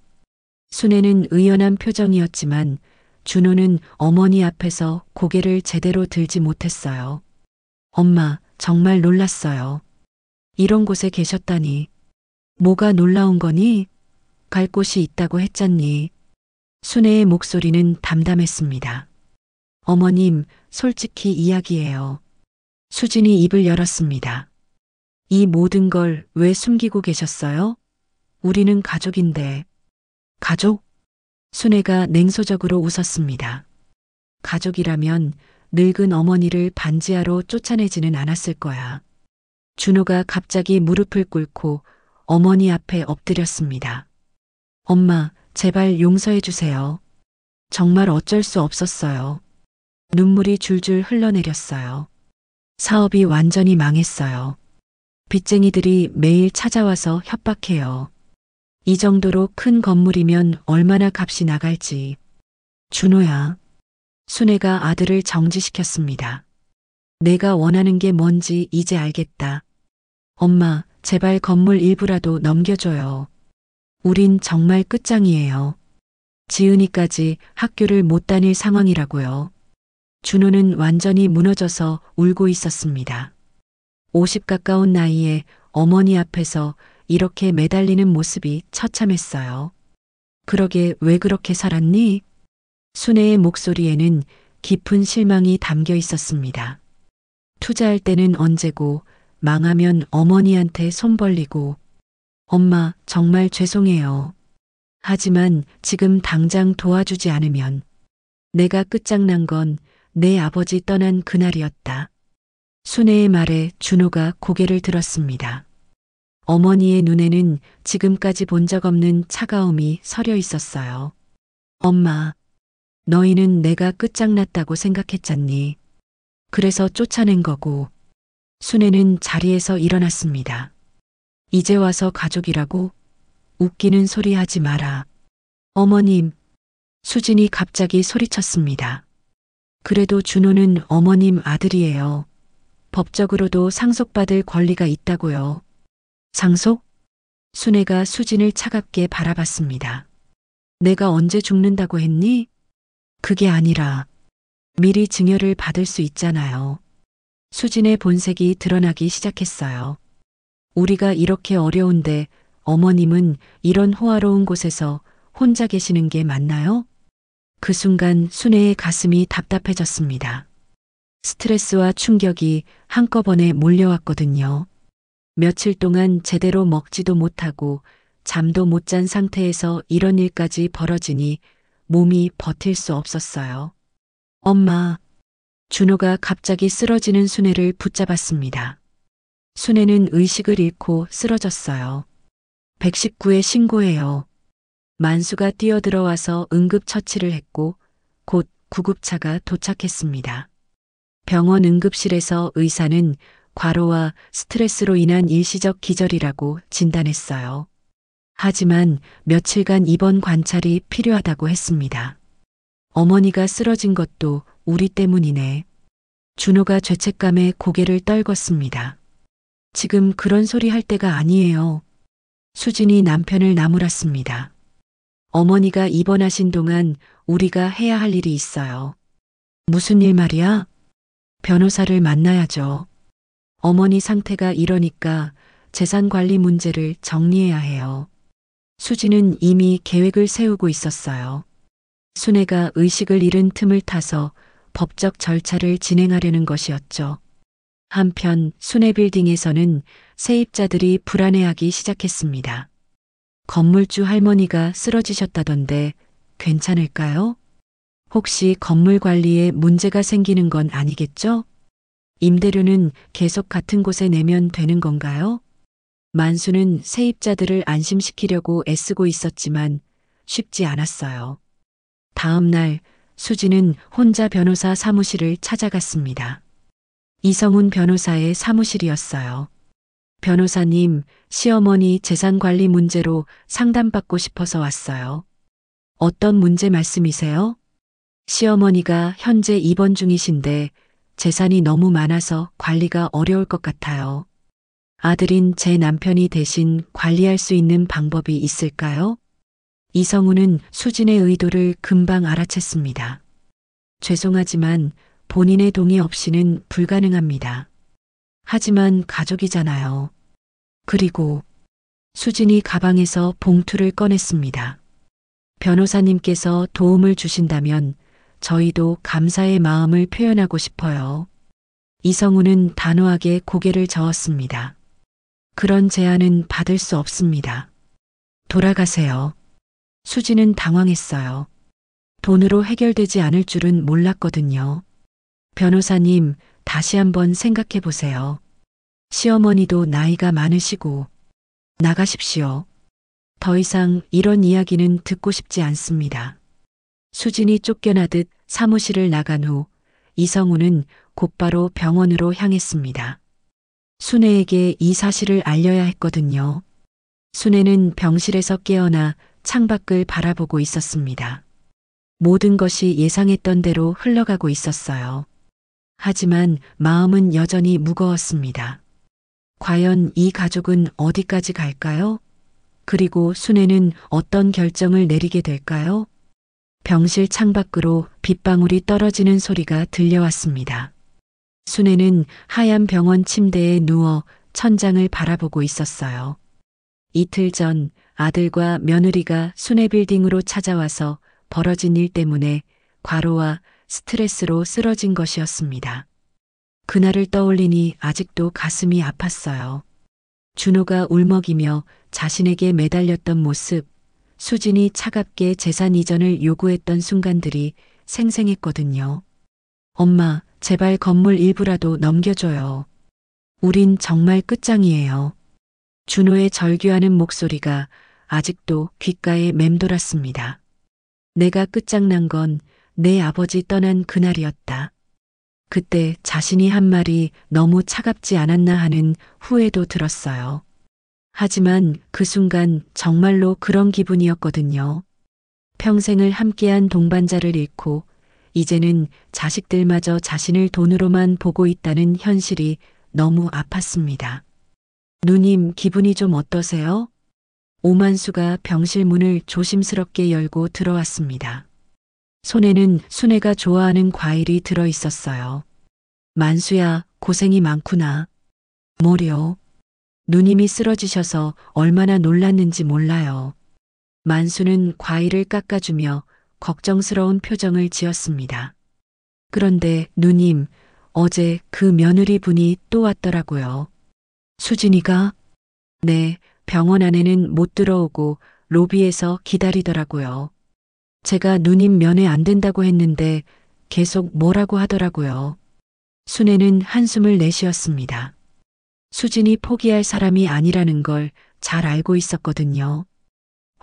순애는 의연한 표정이었지만 준호는 어머니 앞에서 고개를 제대로 들지 못했어요. 엄마, 정말 놀랐어요. 이런 곳에 계셨다니. 뭐가 놀라운 거니? 갈 곳이 있다고 했잖니. 순애의 목소리는 담담했습니다. 어머님, 솔직히 이야기해요. 수진이 입을 열었습니다. 이 모든 걸 왜 숨기고 계셨어요? 우리는 가족인데. 가족? 순애가 냉소적으로 웃었습니다. 가족이라면 늙은 어머니를 반지하로 쫓아내지는 않았을 거야. 준호가 갑자기 무릎을 꿇고 어머니 앞에 엎드렸습니다. 엄마, 제발 용서해 주세요. 정말 어쩔 수 없었어요. 눈물이 줄줄 흘러내렸어요. 사업이 완전히 망했어요. 빚쟁이들이 매일 찾아와서 협박해요. 이 정도로 큰 건물이면 얼마나 값이 나갈지. 준호야. 순애가 아들을 정지시켰습니다. 내가 원하는 게 뭔지 이제 알겠다. 엄마, 제발 건물 일부라도 넘겨줘요. 우린 정말 끝장이에요. 지은이까지 학교를 못 다닐 상황이라고요. 준호는 완전히 무너져서 울고 있었습니다. 50 가까운 나이에 어머니 앞에서 이렇게 매달리는 모습이 처참했어요. 그러게 왜 그렇게 살았니? 순애의 목소리에는 깊은 실망이 담겨 있었습니다. 투자할 때는 언제고 망하면 어머니한테 손 벌리고. 엄마, 정말 죄송해요. 하지만 지금 당장 도와주지 않으면 내가 끝장난 건 내 아버지 떠난 그날이었다. 순애의 말에 준호가 고개를 들었습니다. 어머니의 눈에는 지금까지 본 적 없는 차가움이 서려 있었어요. 엄마, 너희는 내가 끝장났다고 생각했잖니. 그래서 쫓아낸 거고. 순애는 자리에서 일어났습니다. 이제 와서 가족이라고? 웃기는 소리 하지 마라. 어머님, 수진이 갑자기 소리쳤습니다. 그래도 준호는 어머님 아들이에요. 법적으로도 상속받을 권리가 있다고요. 상속? 순애가 수진을 차갑게 바라봤습니다. 내가 언제 죽는다고 했니? 그게 아니라 미리 증여를 받을 수 있잖아요. 수진의 본색이 드러나기 시작했어요. 우리가 이렇게 어려운데 어머님은 이런 호화로운 곳에서 혼자 계시는 게 맞나요? 그 순간 순애의 가슴이 답답해졌습니다. 스트레스와 충격이 한꺼번에 몰려왔거든요. 며칠 동안 제대로 먹지도 못하고 잠도 못 잔 상태에서 이런 일까지 벌어지니 몸이 버틸 수 없었어요. 엄마, 준호가 갑자기 쓰러지는 순애를 붙잡았습니다. 순애는 의식을 잃고 쓰러졌어요. 119에 신고해요. 만수가 뛰어들어와서 응급처치를 했고 곧 구급차가 도착했습니다. 병원 응급실에서 의사는 과로와 스트레스로 인한 일시적 기절이라고 진단했어요. 하지만 며칠간 입원 관찰이 필요하다고 했습니다. 어머니가 쓰러진 것도 우리 때문이네. 준호가 죄책감에 고개를 떨궜습니다. 지금 그런 소리 할 때가 아니에요. 수진이 남편을 나무랐습니다. 어머니가 입원하신 동안 우리가 해야 할 일이 있어요. 무슨 일 말이야? 변호사를 만나야죠. 어머니 상태가 이러니까 재산 관리 문제를 정리해야 해요. 수진은 이미 계획을 세우고 있었어요. 순애가 의식을 잃은 틈을 타서 법적 절차를 진행하려는 것이었죠. 한편 순애 빌딩에서는 세입자들이 불안해하기 시작했습니다. 건물주 할머니가 쓰러지셨다던데 괜찮을까요? 혹시 건물 관리에 문제가 생기는 건 아니겠죠? 임대료는 계속 같은 곳에 내면 되는 건가요? 만수는 세입자들을 안심시키려고 애쓰고 있었지만 쉽지 않았어요. 다음 날 수지는 혼자 변호사 사무실을 찾아갔습니다. 이성훈 변호사의 사무실이었어요. 변호사님, 시어머니 재산관리 문제로 상담받고 싶어서 왔어요. 어떤 문제 말씀이세요? 시어머니가 현재 입원 중이신데 재산이 너무 많아서 관리가 어려울 것 같아요. 아들인 제 남편이 대신 관리할 수 있는 방법이 있을까요? 이성우는 수진의 의도를 금방 알아챘습니다. 죄송하지만 본인의 동의 없이는 불가능합니다. 하지만 가족이잖아요. 그리고 수진이 가방에서 봉투를 꺼냈습니다. 변호사님께서 도움을 주신다면 저희도 감사의 마음을 표현하고 싶어요. 이성우는 단호하게 고개를 저었습니다. 그런 제안은 받을 수 없습니다. 돌아가세요. 수진은 당황했어요. 돈으로 해결되지 않을 줄은 몰랐거든요. 변호사님, 다시 한번 생각해 보세요. 시어머니도 나이가 많으시고 나가십시오. 더 이상 이런 이야기는 듣고 싶지 않습니다. 수진이 쫓겨나듯 사무실을 나간 후 이성우는 곧바로 병원으로 향했습니다. 순애에게 이 사실을 알려야 했거든요. 순애는 병실에서 깨어나 창밖을 바라보고 있었습니다. 모든 것이 예상했던 대로 흘러가고 있었어요. 하지만 마음은 여전히 무거웠습니다. 과연 이 가족은 어디까지 갈까요? 그리고 순애는 어떤 결정을 내리게 될까요? 병실 창밖으로 빗방울이 떨어지는 소리가 들려왔습니다. 순애는 하얀 병원 침대에 누워 천장을 바라보고 있었어요. 이틀 전 아들과 며느리가 순애 빌딩으로 찾아와서 벌어진 일 때문에 과로와 스트레스로 쓰러진 것이었습니다. 그날을 떠올리니 아직도 가슴이 아팠어요. 준호가 울먹이며 자신에게 매달렸던 모습, 수진이 차갑게 재산 이전을 요구했던 순간들이 생생했거든요. 엄마, 제발 건물 일부라도 넘겨줘요. 우린 정말 끝장이에요. 준호의 절규하는 목소리가 아직도 귓가에 맴돌았습니다. 내가 끝장난 건 내 아버지 떠난 그날이었다. 그때 자신이 한 말이 너무 차갑지 않았나 하는 후회도 들었어요. 하지만 그 순간 정말로 그런 기분이었거든요. 평생을 함께한 동반자를 잃고 이제는 자식들마저 자신을 돈으로만 보고 있다는 현실이 너무 아팠습니다. 누님, 기분이 좀 어떠세요? 오만수가 병실 문을 조심스럽게 열고 들어왔습니다. 손에는 순애가 좋아하는 과일이 들어 있었어요. 만수야, 고생이 많구나. 뭐려? 누님이 쓰러지셔서 얼마나 놀랐는지 몰라요. 만수는 과일을 깎아주며 걱정스러운 표정을 지었습니다. 그런데 누님, 어제 그 며느리 분이 또 왔더라고요. 수진이가? 네, 병원 안에는 못 들어오고 로비에서 기다리더라고요. 제가 누님 면회 안 된다고 했는데 계속 뭐라고 하더라고요. 순애는 한숨을 내쉬었습니다. 수진이 포기할 사람이 아니라는 걸 잘 알고 있었거든요.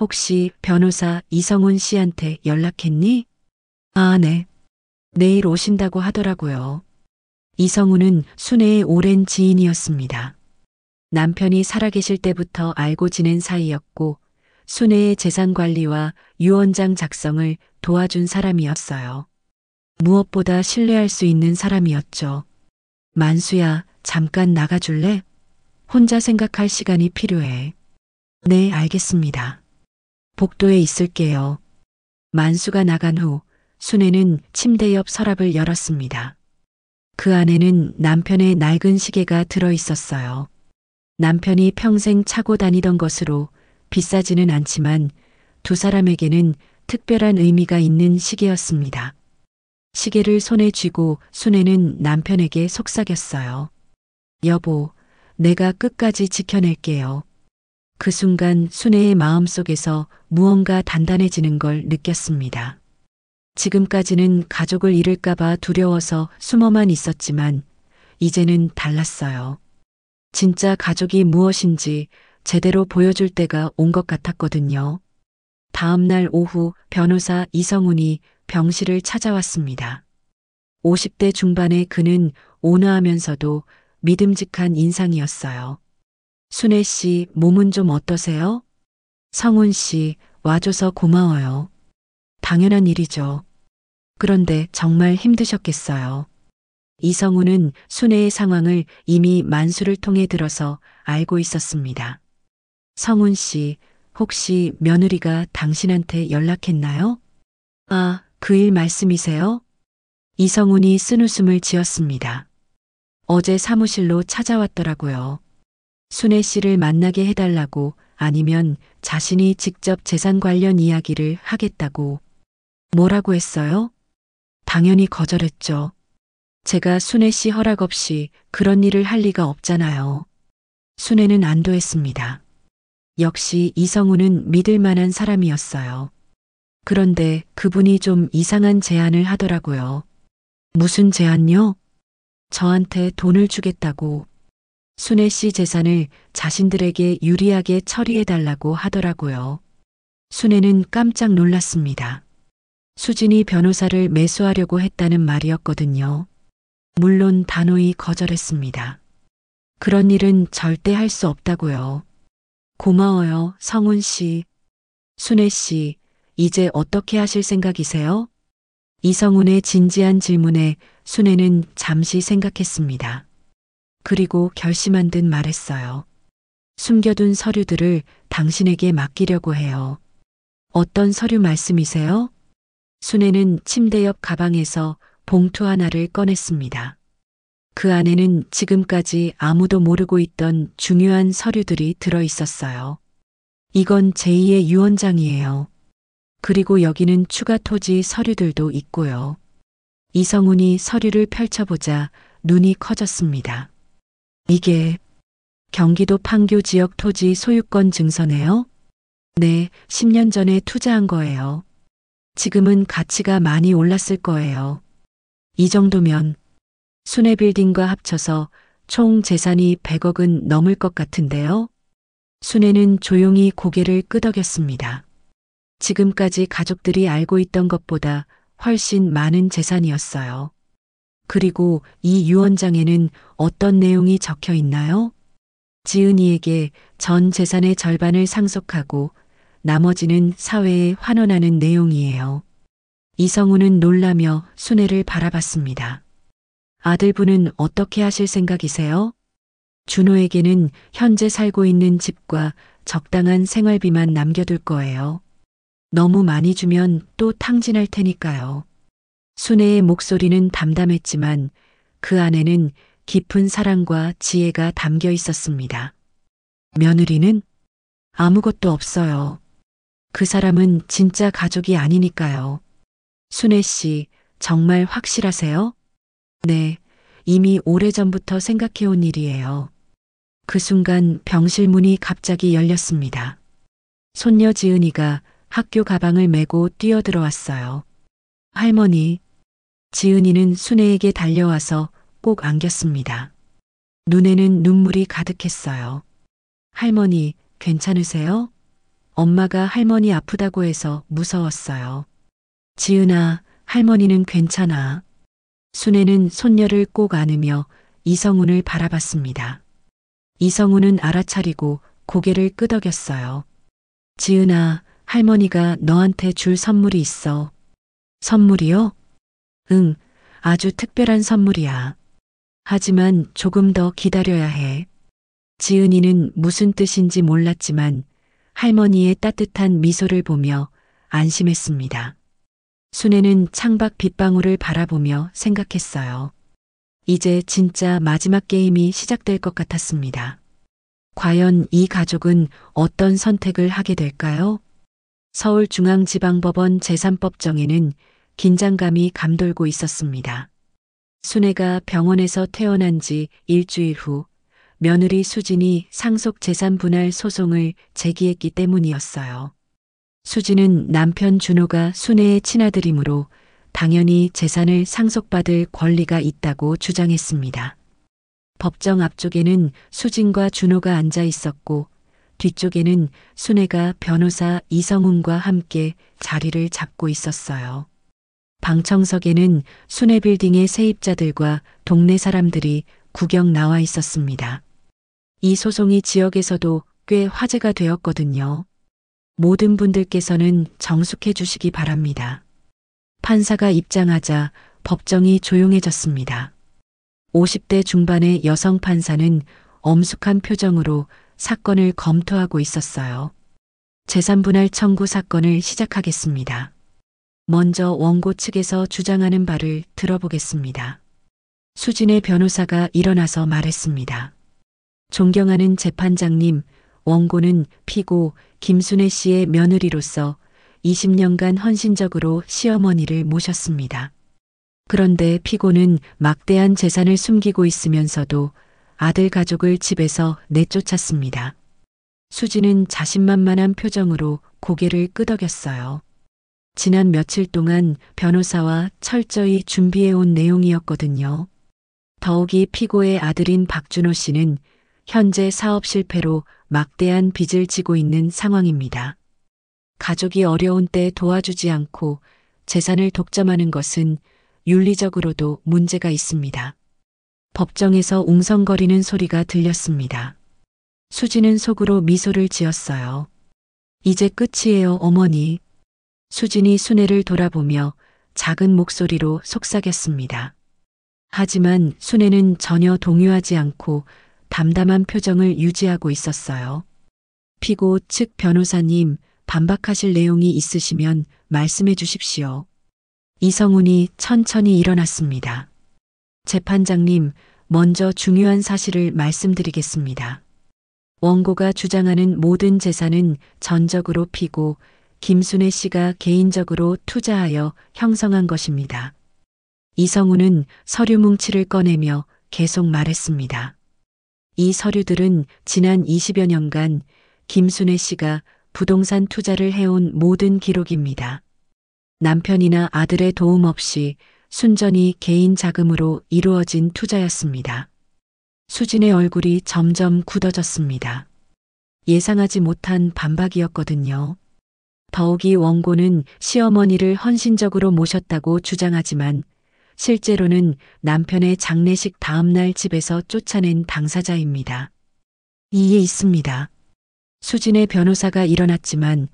혹시 변호사 이성훈 씨한테 연락했니? 아, 네. 내일 오신다고 하더라고요. 이성훈은 순애의 오랜 지인이었습니다. 남편이 살아계실 때부터 알고 지낸 사이였고 순애의 재산 관리와 유언장 작성을 도와준 사람이었어요. 무엇보다 신뢰할 수 있는 사람이었죠. 만수야, 잠깐 나가줄래? 혼자 생각할 시간이 필요해. 네, 알겠습니다. 복도에 있을게요. 만수가 나간 후 순애는 침대 옆 서랍을 열었습니다. 그 안에는 남편의 낡은 시계가 들어 있었어요. 남편이 평생 차고 다니던 것으로 비싸지는 않지만 두 사람에게는 특별한 의미가 있는 시계였습니다. 시계를 손에 쥐고 순애는 남편에게 속삭였어요. 여보, 내가 끝까지 지켜낼게요. 그 순간 순애의 마음속에서 무언가 단단해지는 걸 느꼈습니다. 지금까지는 가족을 잃을까봐 두려워서 숨어만 있었지만 이제는 달랐어요. 진짜 가족이 무엇인지 제대로 보여줄 때가 온 것 같았거든요. 다음 날 오후 변호사 이성훈이 병실을 찾아왔습니다. 50대 중반의 그는 온화하면서도 믿음직한 인상이었어요. 순애 씨, 몸은 좀 어떠세요? 성훈 씨, 와줘서 고마워요. 당연한 일이죠. 그런데 정말 힘드셨겠어요. 이성우는 순애의 상황을 이미 만수를 통해 들어서 알고 있었습니다. 성훈 씨, 혹시 며느리가 당신한테 연락했나요? 아, 그 일 말씀이세요? 이성훈이 쓴웃음을 지었습니다. 어제 사무실로 찾아왔더라고요. 순애 씨를 만나게 해달라고, 아니면 자신이 직접 재산 관련 이야기를 하겠다고. 뭐라고 했어요? 당연히 거절했죠. 제가 순애 씨 허락 없이 그런 일을 할 리가 없잖아요. 순애는 안도했습니다. 역시 이성우는 믿을 만한 사람이었어요. 그런데 그분이 좀 이상한 제안을 하더라고요. 무슨 제안요? 저한테 돈을 주겠다고. 순애 씨 재산을 자신들에게 유리하게 처리해달라고 하더라고요. 순애는 깜짝 놀랐습니다. 수진이 변호사를 매수하려고 했다는 말이었거든요. 물론 단호히 거절했습니다. 그런 일은 절대 할 수 없다고요. 고마워요, 성훈 씨. 순애 씨, 이제 어떻게 하실 생각이세요? 이성훈의 진지한 질문에 순애는 잠시 생각했습니다. 그리고 결심한 듯 말했어요. 숨겨둔 서류들을 당신에게 맡기려고 해요. 어떤 서류 말씀이세요? 순애는 침대 옆 가방에서 봉투 하나를 꺼냈습니다. 그 안에는 지금까지 아무도 모르고 있던 중요한 서류들이 들어 있었어요. 이건 제2의 유언장이에요. 그리고 여기는 추가 토지 서류들도 있고요. 이성훈이 서류를 펼쳐보자 눈이 커졌습니다. 이게 경기도 판교 지역 토지 소유권 증서네요? 네, 10년 전에 투자한 거예요. 지금은 가치가 많이 올랐을 거예요. 이 정도면 순애빌딩과 합쳐서 총 재산이 100억은 넘을 것 같은데요. 순애는 조용히 고개를 끄덕였습니다. 지금까지 가족들이 알고 있던 것보다 훨씬 많은 재산이었어요. 그리고 이 유언장에는 어떤 내용이 적혀 있나요? 지은이에게 전 재산의 절반을 상속하고 나머지는 사회에 환원하는 내용이에요. 이성우는 놀라며 순애를 바라봤습니다. 아들분은 어떻게 하실 생각이세요? 준호에게는 현재 살고 있는 집과 적당한 생활비만 남겨둘 거예요. 너무 많이 주면 또 탕진할 테니까요. 순애의 목소리는 담담했지만 그 안에는 깊은 사랑과 지혜가 담겨 있었습니다. 며느리는 아무것도 없어요. 그 사람은 진짜 가족이 아니니까요. 순애 씨, 정말 확실하세요? 네, 이미 오래전부터 생각해온 일이에요. 그 순간 병실 문이 갑자기 열렸습니다. 손녀 지은이가 학교 가방을 메고 뛰어들어왔어요. 할머니. 지은이는 순애에게 달려와서 꼭 안겼습니다. 눈에는 눈물이 가득했어요. 할머니, 괜찮으세요? 엄마가 할머니 아프다고 해서 무서웠어요. 지은아, 할머니는 괜찮아. 순애는 손녀를 꼭 안으며 이성훈을 바라봤습니다. 이성훈은 알아차리고 고개를 끄덕였어요. 지은아, 할머니가 너한테 줄 선물이 있어. 선물이요? 응, 아주 특별한 선물이야. 하지만 조금 더 기다려야 해. 지은이는 무슨 뜻인지 몰랐지만 할머니의 따뜻한 미소를 보며 안심했습니다. 순애는 창밖 빗방울을 바라보며 생각했어요. 이제 진짜 마지막 게임이 시작될 것 같았습니다. 과연 이 가족은 어떤 선택을 하게 될까요? 서울중앙지방법원 제3법정에는 긴장감이 감돌고 있었습니다. 순애가 병원에서 퇴원한 지 일주일 후 며느리 수진이 상속 재산 분할 소송을 제기했기 때문이었어요. 수진은 남편 준호가 순애의 친아들이므로 당연히 재산을 상속받을 권리가 있다고 주장했습니다. 법정 앞쪽에는 수진과 준호가 앉아 있었고 뒤쪽에는 순애가 변호사 이성훈과 함께 자리를 잡고 있었어요. 방청석에는 순애빌딩의 세입자들과 동네 사람들이 구경 나와 있었습니다. 이 소송이 지역에서도 꽤 화제가 되었거든요. 모든 분들께서는 정숙해 주시기 바랍니다. 판사가 입장하자 법정이 조용해졌습니다. 50대 중반의 여성 판사는 엄숙한 표정으로 사건을 검토하고 있었어요. 재산분할 청구 사건을 시작하겠습니다. 먼저 원고 측에서 주장하는 바를 들어보겠습니다. 수진의 변호사가 일어나서 말했습니다. 존경하는 재판장님, 원고는 피고 김순애 씨의 며느리로서 20년간 헌신적으로 시어머니를 모셨습니다. 그런데 피고는 막대한 재산을 숨기고 있으면서도 아들 가족을 집에서 내쫓았습니다. 수지는 자신만만한 표정으로 고개를 끄덕였어요. 지난 며칠 동안 변호사와 철저히 준비해온 내용이었거든요. 더욱이 피고의 아들인 박준호 씨는 현재 사업 실패로 막대한 빚을 지고 있는 상황입니다. 가족이 어려운 때 도와주지 않고 재산을 독점하는 것은 윤리적으로도 문제가 있습니다. 법정에서 웅성거리는 소리가 들렸습니다. 수지는 속으로 미소를 지었어요. 이제 끝이에요, 어머니. 수진이 순애를 돌아보며 작은 목소리로 속삭였습니다. 하지만 순애는 전혀 동요하지 않고 담담한 표정을 유지하고 있었어요. 피고 측 변호사님, 반박하실 내용이 있으시면 말씀해 주십시오. 이성훈이 천천히 일어났습니다. 재판장님, 먼저 중요한 사실을 말씀드리겠습니다. 원고가 주장하는 모든 재산은 전적으로 피고 김순애 씨가 개인적으로 투자하여 형성한 것입니다. 이성훈은 서류 뭉치를 꺼내며 계속 말했습니다. 이 서류들은 지난 20여 년간 김순애 씨가 부동산 투자를 해온 모든 기록입니다. 남편이나 아들의 도움 없이 순전히 개인 자금으로 이루어진 투자였습니다. 수진의 얼굴이 점점 굳어졌습니다. 예상하지 못한 반박이었거든요. 더욱이 원고는 시어머니를 헌신적으로 모셨다고 주장하지만 실제로는 남편의 장례식 다음날 집에서 쫓아낸 당사자입니다. 이에 있습니다. 수진의 변호사가 일어났지만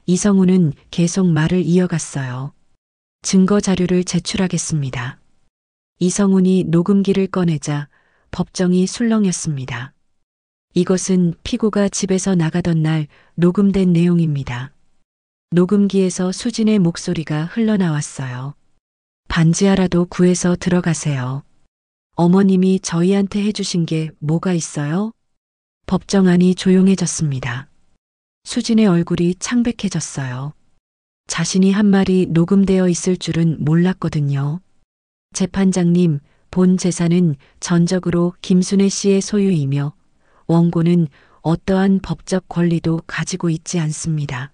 이성훈은 계속 말을 이어갔어요. 증거 자료를 제출하겠습니다. 이성훈이 녹음기를 꺼내자 법정이 술렁였습니다. 이것은 피고가 집에서 나가던 날 녹음된 내용입니다. 녹음기에서 수진의 목소리가 흘러나왔어요. 반지하라도 구해서 들어가세요. 어머님이 저희한테 해주신 게 뭐가 있어요? 법정 안이 조용해졌습니다. 수진의 얼굴이 창백해졌어요. 자신이 한 말이 녹음되어 있을 줄은 몰랐거든요. 재판장님, 본 재산은 전적으로 김순애 씨의 소유이며 원고는 어떠한 법적 권리도 가지고 있지 않습니다.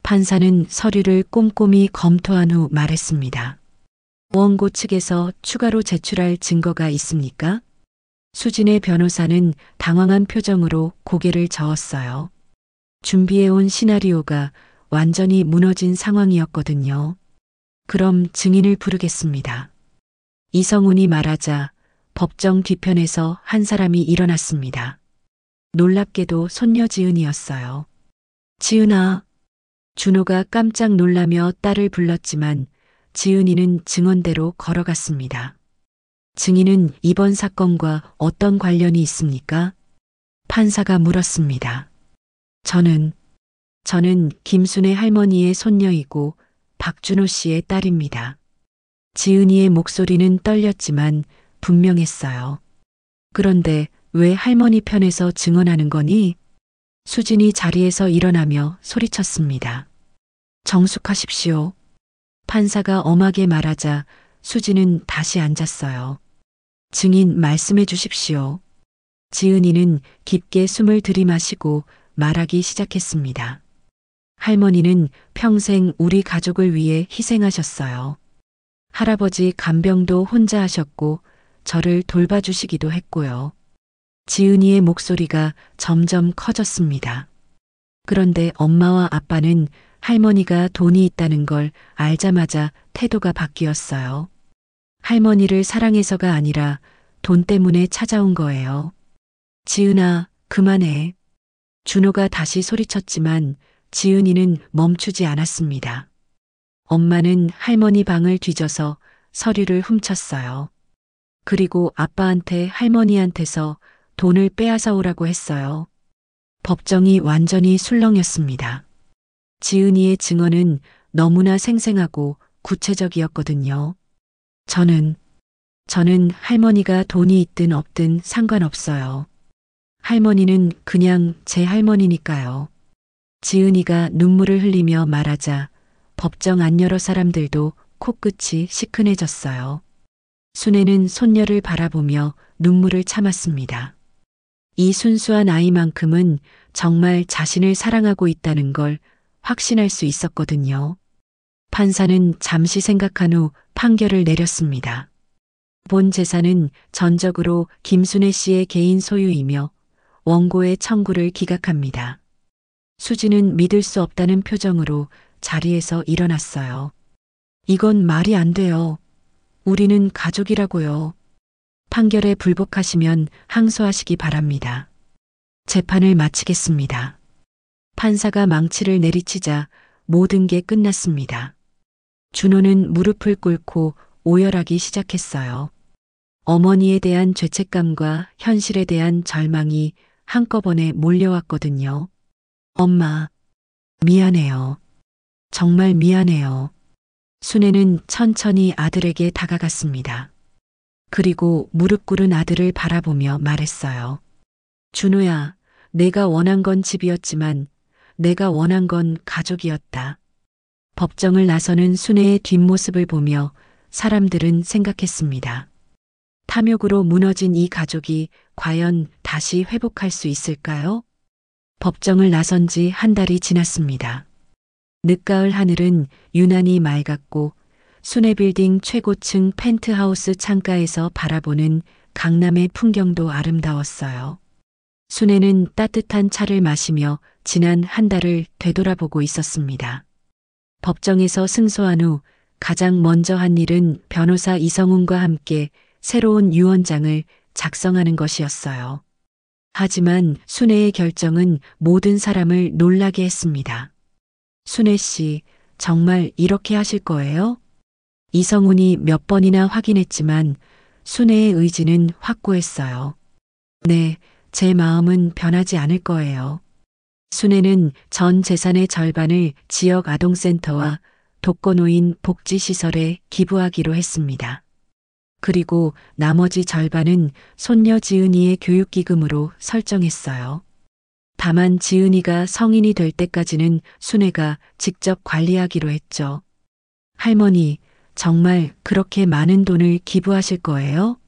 판사는 서류를 꼼꼼히 검토한 후 말했습니다. 원고 측에서 추가로 제출할 증거가 있습니까? 수진의 변호사는 당황한 표정으로 고개를 저었어요. 준비해온 시나리오가 완전히 무너진 상황이었거든요. 그럼 증인을 부르겠습니다. 이성훈이 말하자 법정 뒤편에서 한 사람이 일어났습니다. 놀랍게도 손녀 지은이었어요. 지은아. 준호가 깜짝 놀라며 딸을 불렀지만 지은이는 증언대로 걸어갔습니다. 증인은 이번 사건과 어떤 관련이 있습니까? 판사가 물었습니다. 저는 김순애 할머니의 손녀이고 박준호 씨의 딸입니다. 지은이의 목소리는 떨렸지만 분명했어요. 그런데 왜 할머니 편에서 증언하는 거니? 수진이 자리에서 일어나며 소리쳤습니다. 정숙하십시오. 판사가 엄하게 말하자 수진은 다시 앉았어요. 증인 말씀해 주십시오. 지은이는 깊게 숨을 들이마시고 말하기 시작했습니다. 할머니는 평생 우리 가족을 위해 희생하셨어요. 할아버지 간병도 혼자 하셨고 저를 돌봐주시기도 했고요. 지은이의 목소리가 점점 커졌습니다. 그런데 엄마와 아빠는 할머니가 돈이 있다는 걸 알자마자 태도가 바뀌었어요. 할머니를 사랑해서가 아니라 돈 때문에 찾아온 거예요. 지은아, 그만해. 준호가 다시 소리쳤지만 지은이는 멈추지 않았습니다. 엄마는 할머니 방을 뒤져서 서류를 훔쳤어요. 그리고 아빠한테 할머니한테서 돈을 빼앗아 오라고 했어요. 법정이 완전히 술렁였습니다. 지은이의 증언은 너무나 생생하고 구체적이었거든요. 저는 할머니가 돈이 있든 없든 상관없어요. 할머니는 그냥 제 할머니니까요. 지은이가 눈물을 흘리며 말하자 법정 안 여러 사람들도 코끝이 시큰해졌어요. 순애는 손녀를 바라보며 눈물을 참았습니다. 이 순수한 아이만큼은 정말 자신을 사랑하고 있다는 걸 확신할 수 있었거든요. 판사는 잠시 생각한 후 판결을 내렸습니다. 본 재산은 전적으로 김순애 씨의 개인 소유이며 원고의 청구를 기각합니다. 수지는 믿을 수 없다는 표정으로 자리에서 일어났어요. 이건 말이 안 돼요. 우리는 가족이라고요. 판결에 불복하시면 항소하시기 바랍니다. 재판을 마치겠습니다. 판사가 망치를 내리치자 모든 게 끝났습니다. 준호는 무릎을 꿇고 오열하기 시작했어요. 어머니에 대한 죄책감과 현실에 대한 절망이 한꺼번에 몰려왔거든요. 엄마, 미안해요. 정말 미안해요. 순애는 천천히 아들에게 다가갔습니다. 그리고 무릎 꿇은 아들을 바라보며 말했어요. 준호야, 내가 원한 건 집이었지만 내가 원한 건 가족이었다. 법정을 나서는 순애의 뒷모습을 보며 사람들은 생각했습니다. 탐욕으로 무너진 이 가족이 과연 다시 회복할 수 있을까요? 법정을 나선 지 한 달이 지났습니다. 늦가을 하늘은 유난히 맑았고 순애빌딩 최고층 펜트하우스 창가에서 바라보는 강남의 풍경도 아름다웠어요. 순애는 따뜻한 차를 마시며 지난 한 달을 되돌아보고 있었습니다. 법정에서 승소한 후 가장 먼저 한 일은 변호사 이성훈과 함께 새로운 유언장을 작성하는 것이었어요. 하지만 순애의 결정은 모든 사람을 놀라게 했습니다. 순애 씨, 정말 이렇게 하실 거예요? 이성훈이 몇 번이나 확인했지만 순애의 의지는 확고했어요. 네, 제 마음은 변하지 않을 거예요. 순애는 전 재산의 절반을 지역 아동센터와 독거노인 복지시설에 기부하기로 했습니다. 그리고 나머지 절반은 손녀 지은이의 교육기금으로 설정했어요. 다만 지은이가 성인이 될 때까지는 순애가 직접 관리하기로 했죠. 할머니, 정말 그렇게 많은 돈을 기부하실 거예요?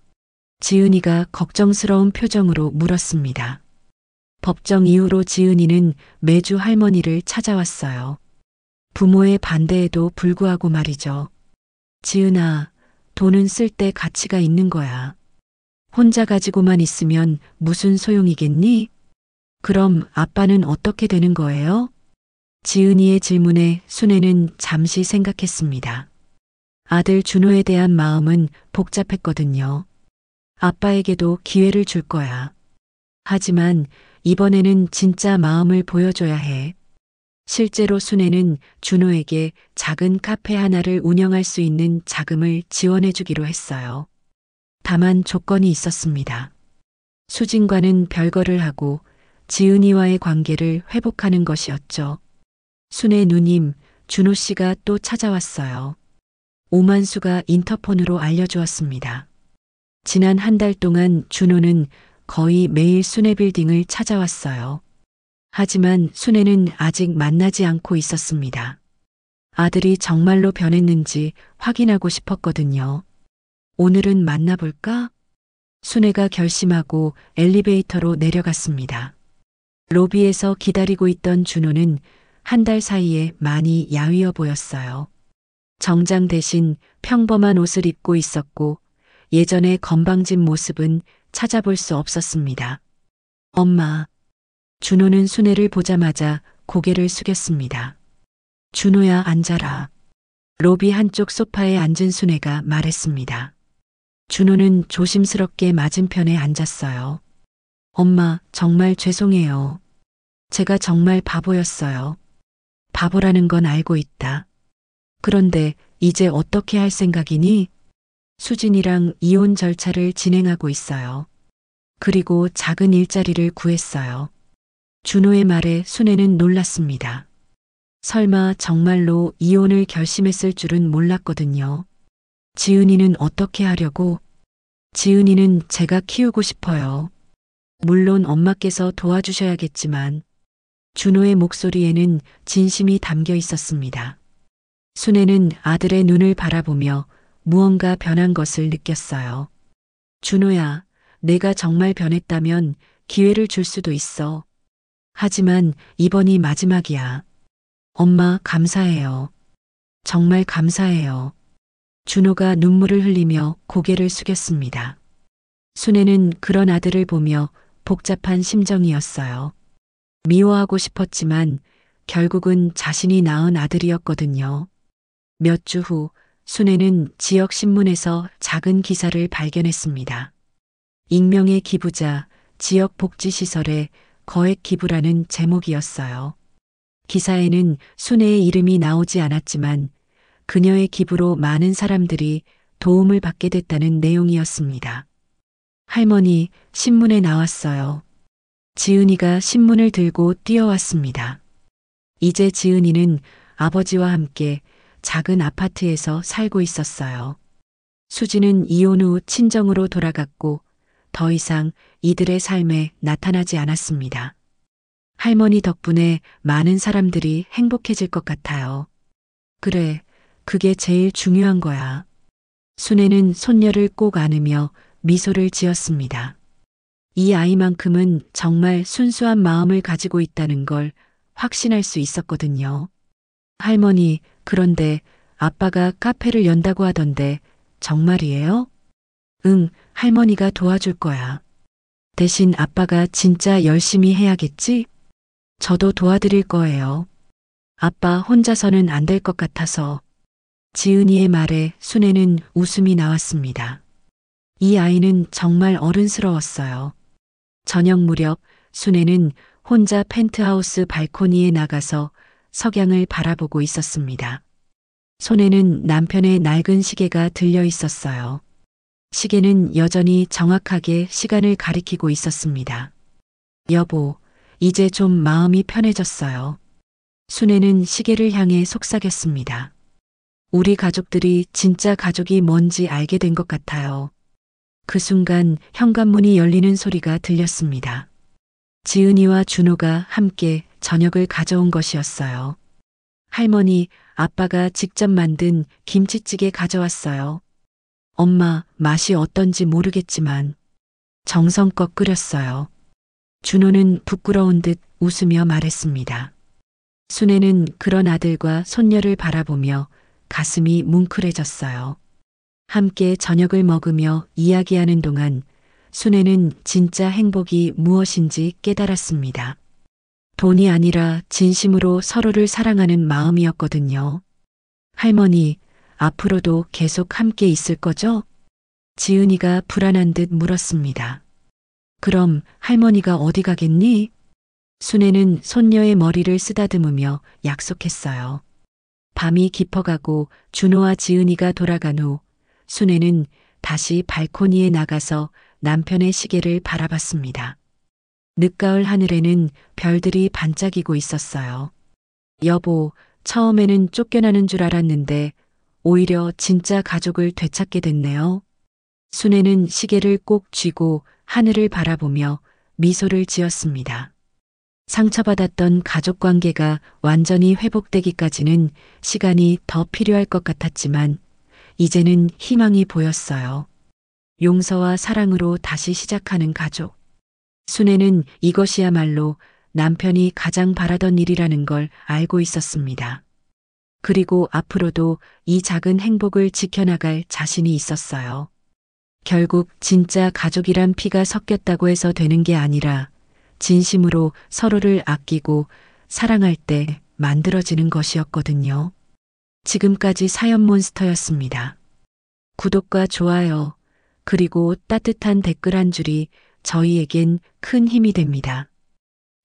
지은이가 걱정스러운 표정으로 물었습니다. 법정 이후로 지은이는 매주 할머니를 찾아왔어요. 부모의 반대에도 불구하고 말이죠. 지은아, 돈은 쓸 때 가치가 있는 거야. 혼자 가지고만 있으면 무슨 소용이겠니? 그럼 아빠는 어떻게 되는 거예요? 지은이의 질문에 순애는 잠시 생각했습니다. 아들 준호에 대한 마음은 복잡했거든요. 아빠에게도 기회를 줄 거야. 하지만 이번에는 진짜 마음을 보여줘야 해. 실제로 순애는 준호에게 작은 카페 하나를 운영할 수 있는 자금을 지원해주기로 했어요. 다만 조건이 있었습니다. 수진과는 별거를 하고 지은이와의 관계를 회복하는 것이었죠. 순애 누님, 준호 씨가 또 찾아왔어요. 오만수가 인터폰으로 알려주었습니다. 지난 한 달 동안 준호는 거의 매일 순애 빌딩을 찾아왔어요. 하지만 순애는 아직 만나지 않고 있었습니다. 아들이 정말로 변했는지 확인하고 싶었거든요. 오늘은 만나볼까? 순애가 결심하고 엘리베이터로 내려갔습니다. 로비에서 기다리고 있던 준호는 한 달 사이에 많이 야위어 보였어요. 정장 대신 평범한 옷을 입고 있었고 예전의 건방진 모습은 찾아볼 수 없었습니다. 엄마. 준호는 순애를 보자마자 고개를 숙였습니다. 준호야, 앉아라. 로비 한쪽 소파에 앉은 순애가 말했습니다. 준호는 조심스럽게 맞은편에 앉았어요. 엄마, 정말 죄송해요. 제가 정말 바보였어요. 바보라는 건 알고 있다. 그런데 이제 어떻게 할 생각이니? 수진이랑 이혼 절차를 진행하고 있어요. 그리고 작은 일자리를 구했어요. 준호의 말에 순애는 놀랐습니다. 설마 정말로 이혼을 결심했을 줄은 몰랐거든요. 지은이는 어떻게 하려고? 지은이는 제가 키우고 싶어요. 물론 엄마께서 도와주셔야겠지만 준호의 목소리에는 진심이 담겨 있었습니다. 순애는 아들의 눈을 바라보며 무언가 변한 것을 느꼈어요. 준호야, 내가 정말 변했다면 기회를 줄 수도 있어. 하지만 이번이 마지막이야. 엄마, 감사해요. 정말 감사해요. 준호가 눈물을 흘리며 고개를 숙였습니다. 순애는 그런 아들을 보며 복잡한 심정이었어요. 미워하고 싶었지만 결국은 자신이 낳은 아들이었거든요. 몇 주 후 순애는 지역 신문에서 작은 기사를 발견했습니다. 익명의 기부자, 지역 복지시설에 거액 기부라는 제목이었어요. 기사에는 순애의 이름이 나오지 않았지만 그녀의 기부로 많은 사람들이 도움을 받게 됐다는 내용이었습니다. 할머니, 신문에 나왔어요. 지은이가 신문을 들고 뛰어왔습니다. 이제 지은이는 아버지와 함께 작은 아파트에서 살고 있었어요. 수지는 이혼 후 친정으로 돌아갔고 더 이상 이들의 삶에 나타나지 않았습니다. 할머니 덕분에 많은 사람들이 행복해질 것 같아요. 그래, 그게 제일 중요한 거야. 순애는 손녀를 꼭 안으며 미소를 지었습니다. 이 아이만큼은 정말 순수한 마음을 가지고 있다는 걸 확신할 수 있었거든요. 할머니, 그런데 아빠가 카페를 연다고 하던데 정말이에요? 응, 할머니가 도와줄 거야. 대신 아빠가 진짜 열심히 해야겠지? 저도 도와드릴 거예요. 아빠 혼자서는 안 될 것 같아서. 지은이의 말에 순애는 웃음이 나왔습니다. 이 아이는 정말 어른스러웠어요. 저녁 무렵 순애는 혼자 펜트하우스 발코니에 나가서 석양을 바라보고 있었습니다. 손에는 남편의 낡은 시계가 들려 있었어요. 시계는 여전히 정확하게 시간을 가리키고 있었습니다. 여보, 이제 좀 마음이 편해졌어요. 순애는 시계를 향해 속삭였습니다. 우리 가족들이 진짜 가족이 뭔지 알게 된 것 같아요. 그 순간 현관문이 열리는 소리가 들렸습니다. 지은이와 준호가 함께 저녁을 가져온 것이었어요. 할머니, 아빠가 직접 만든 김치찌개 가져왔어요. 엄마, 맛이 어떤지 모르겠지만 정성껏 끓였어요. 준호는 부끄러운 듯 웃으며 말했습니다. 순애는 그런 아들과 손녀를 바라보며 가슴이 뭉클해졌어요. 함께 저녁을 먹으며 이야기하는 동안 순애는 진짜 행복이 무엇인지 깨달았습니다. 돈이 아니라 진심으로 서로를 사랑하는 마음이었거든요. 할머니, 앞으로도 계속 함께 있을 거죠? 지은이가 불안한 듯 물었습니다. 그럼 할머니가 어디 가겠니? 순애는 손녀의 머리를 쓰다듬으며 약속했어요. 밤이 깊어가고 준호와 지은이가 돌아간 후 순애는 다시 발코니에 나가서 남편의 시계를 바라봤습니다. 늦가을 하늘에는 별들이 반짝이고 있었어요. 여보, 처음에는 쫓겨나는 줄 알았는데 오히려 진짜 가족을 되찾게 됐네요. 순애는 시계를 꼭 쥐고 하늘을 바라보며 미소를 지었습니다. 상처받았던 가족 관계가 완전히 회복되기까지는 시간이 더 필요할 것 같았지만 이제는 희망이 보였어요. 용서와 사랑으로 다시 시작하는 가족. 순애는 이것이야말로 남편이 가장 바라던 일이라는 걸 알고 있었습니다. 그리고 앞으로도 이 작은 행복을 지켜나갈 자신이 있었어요. 결국 진짜 가족이란 피가 섞였다고 해서 되는 게 아니라 진심으로 서로를 아끼고 사랑할 때 만들어지는 것이었거든요. 지금까지 사연몬스터였습니다. 구독과 좋아요, 그리고 따뜻한 댓글 한 줄이 저희에겐 큰 힘이 됩니다.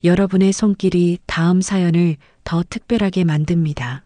여러분의 손길이 다음 사연을 더 특별하게 만듭니다.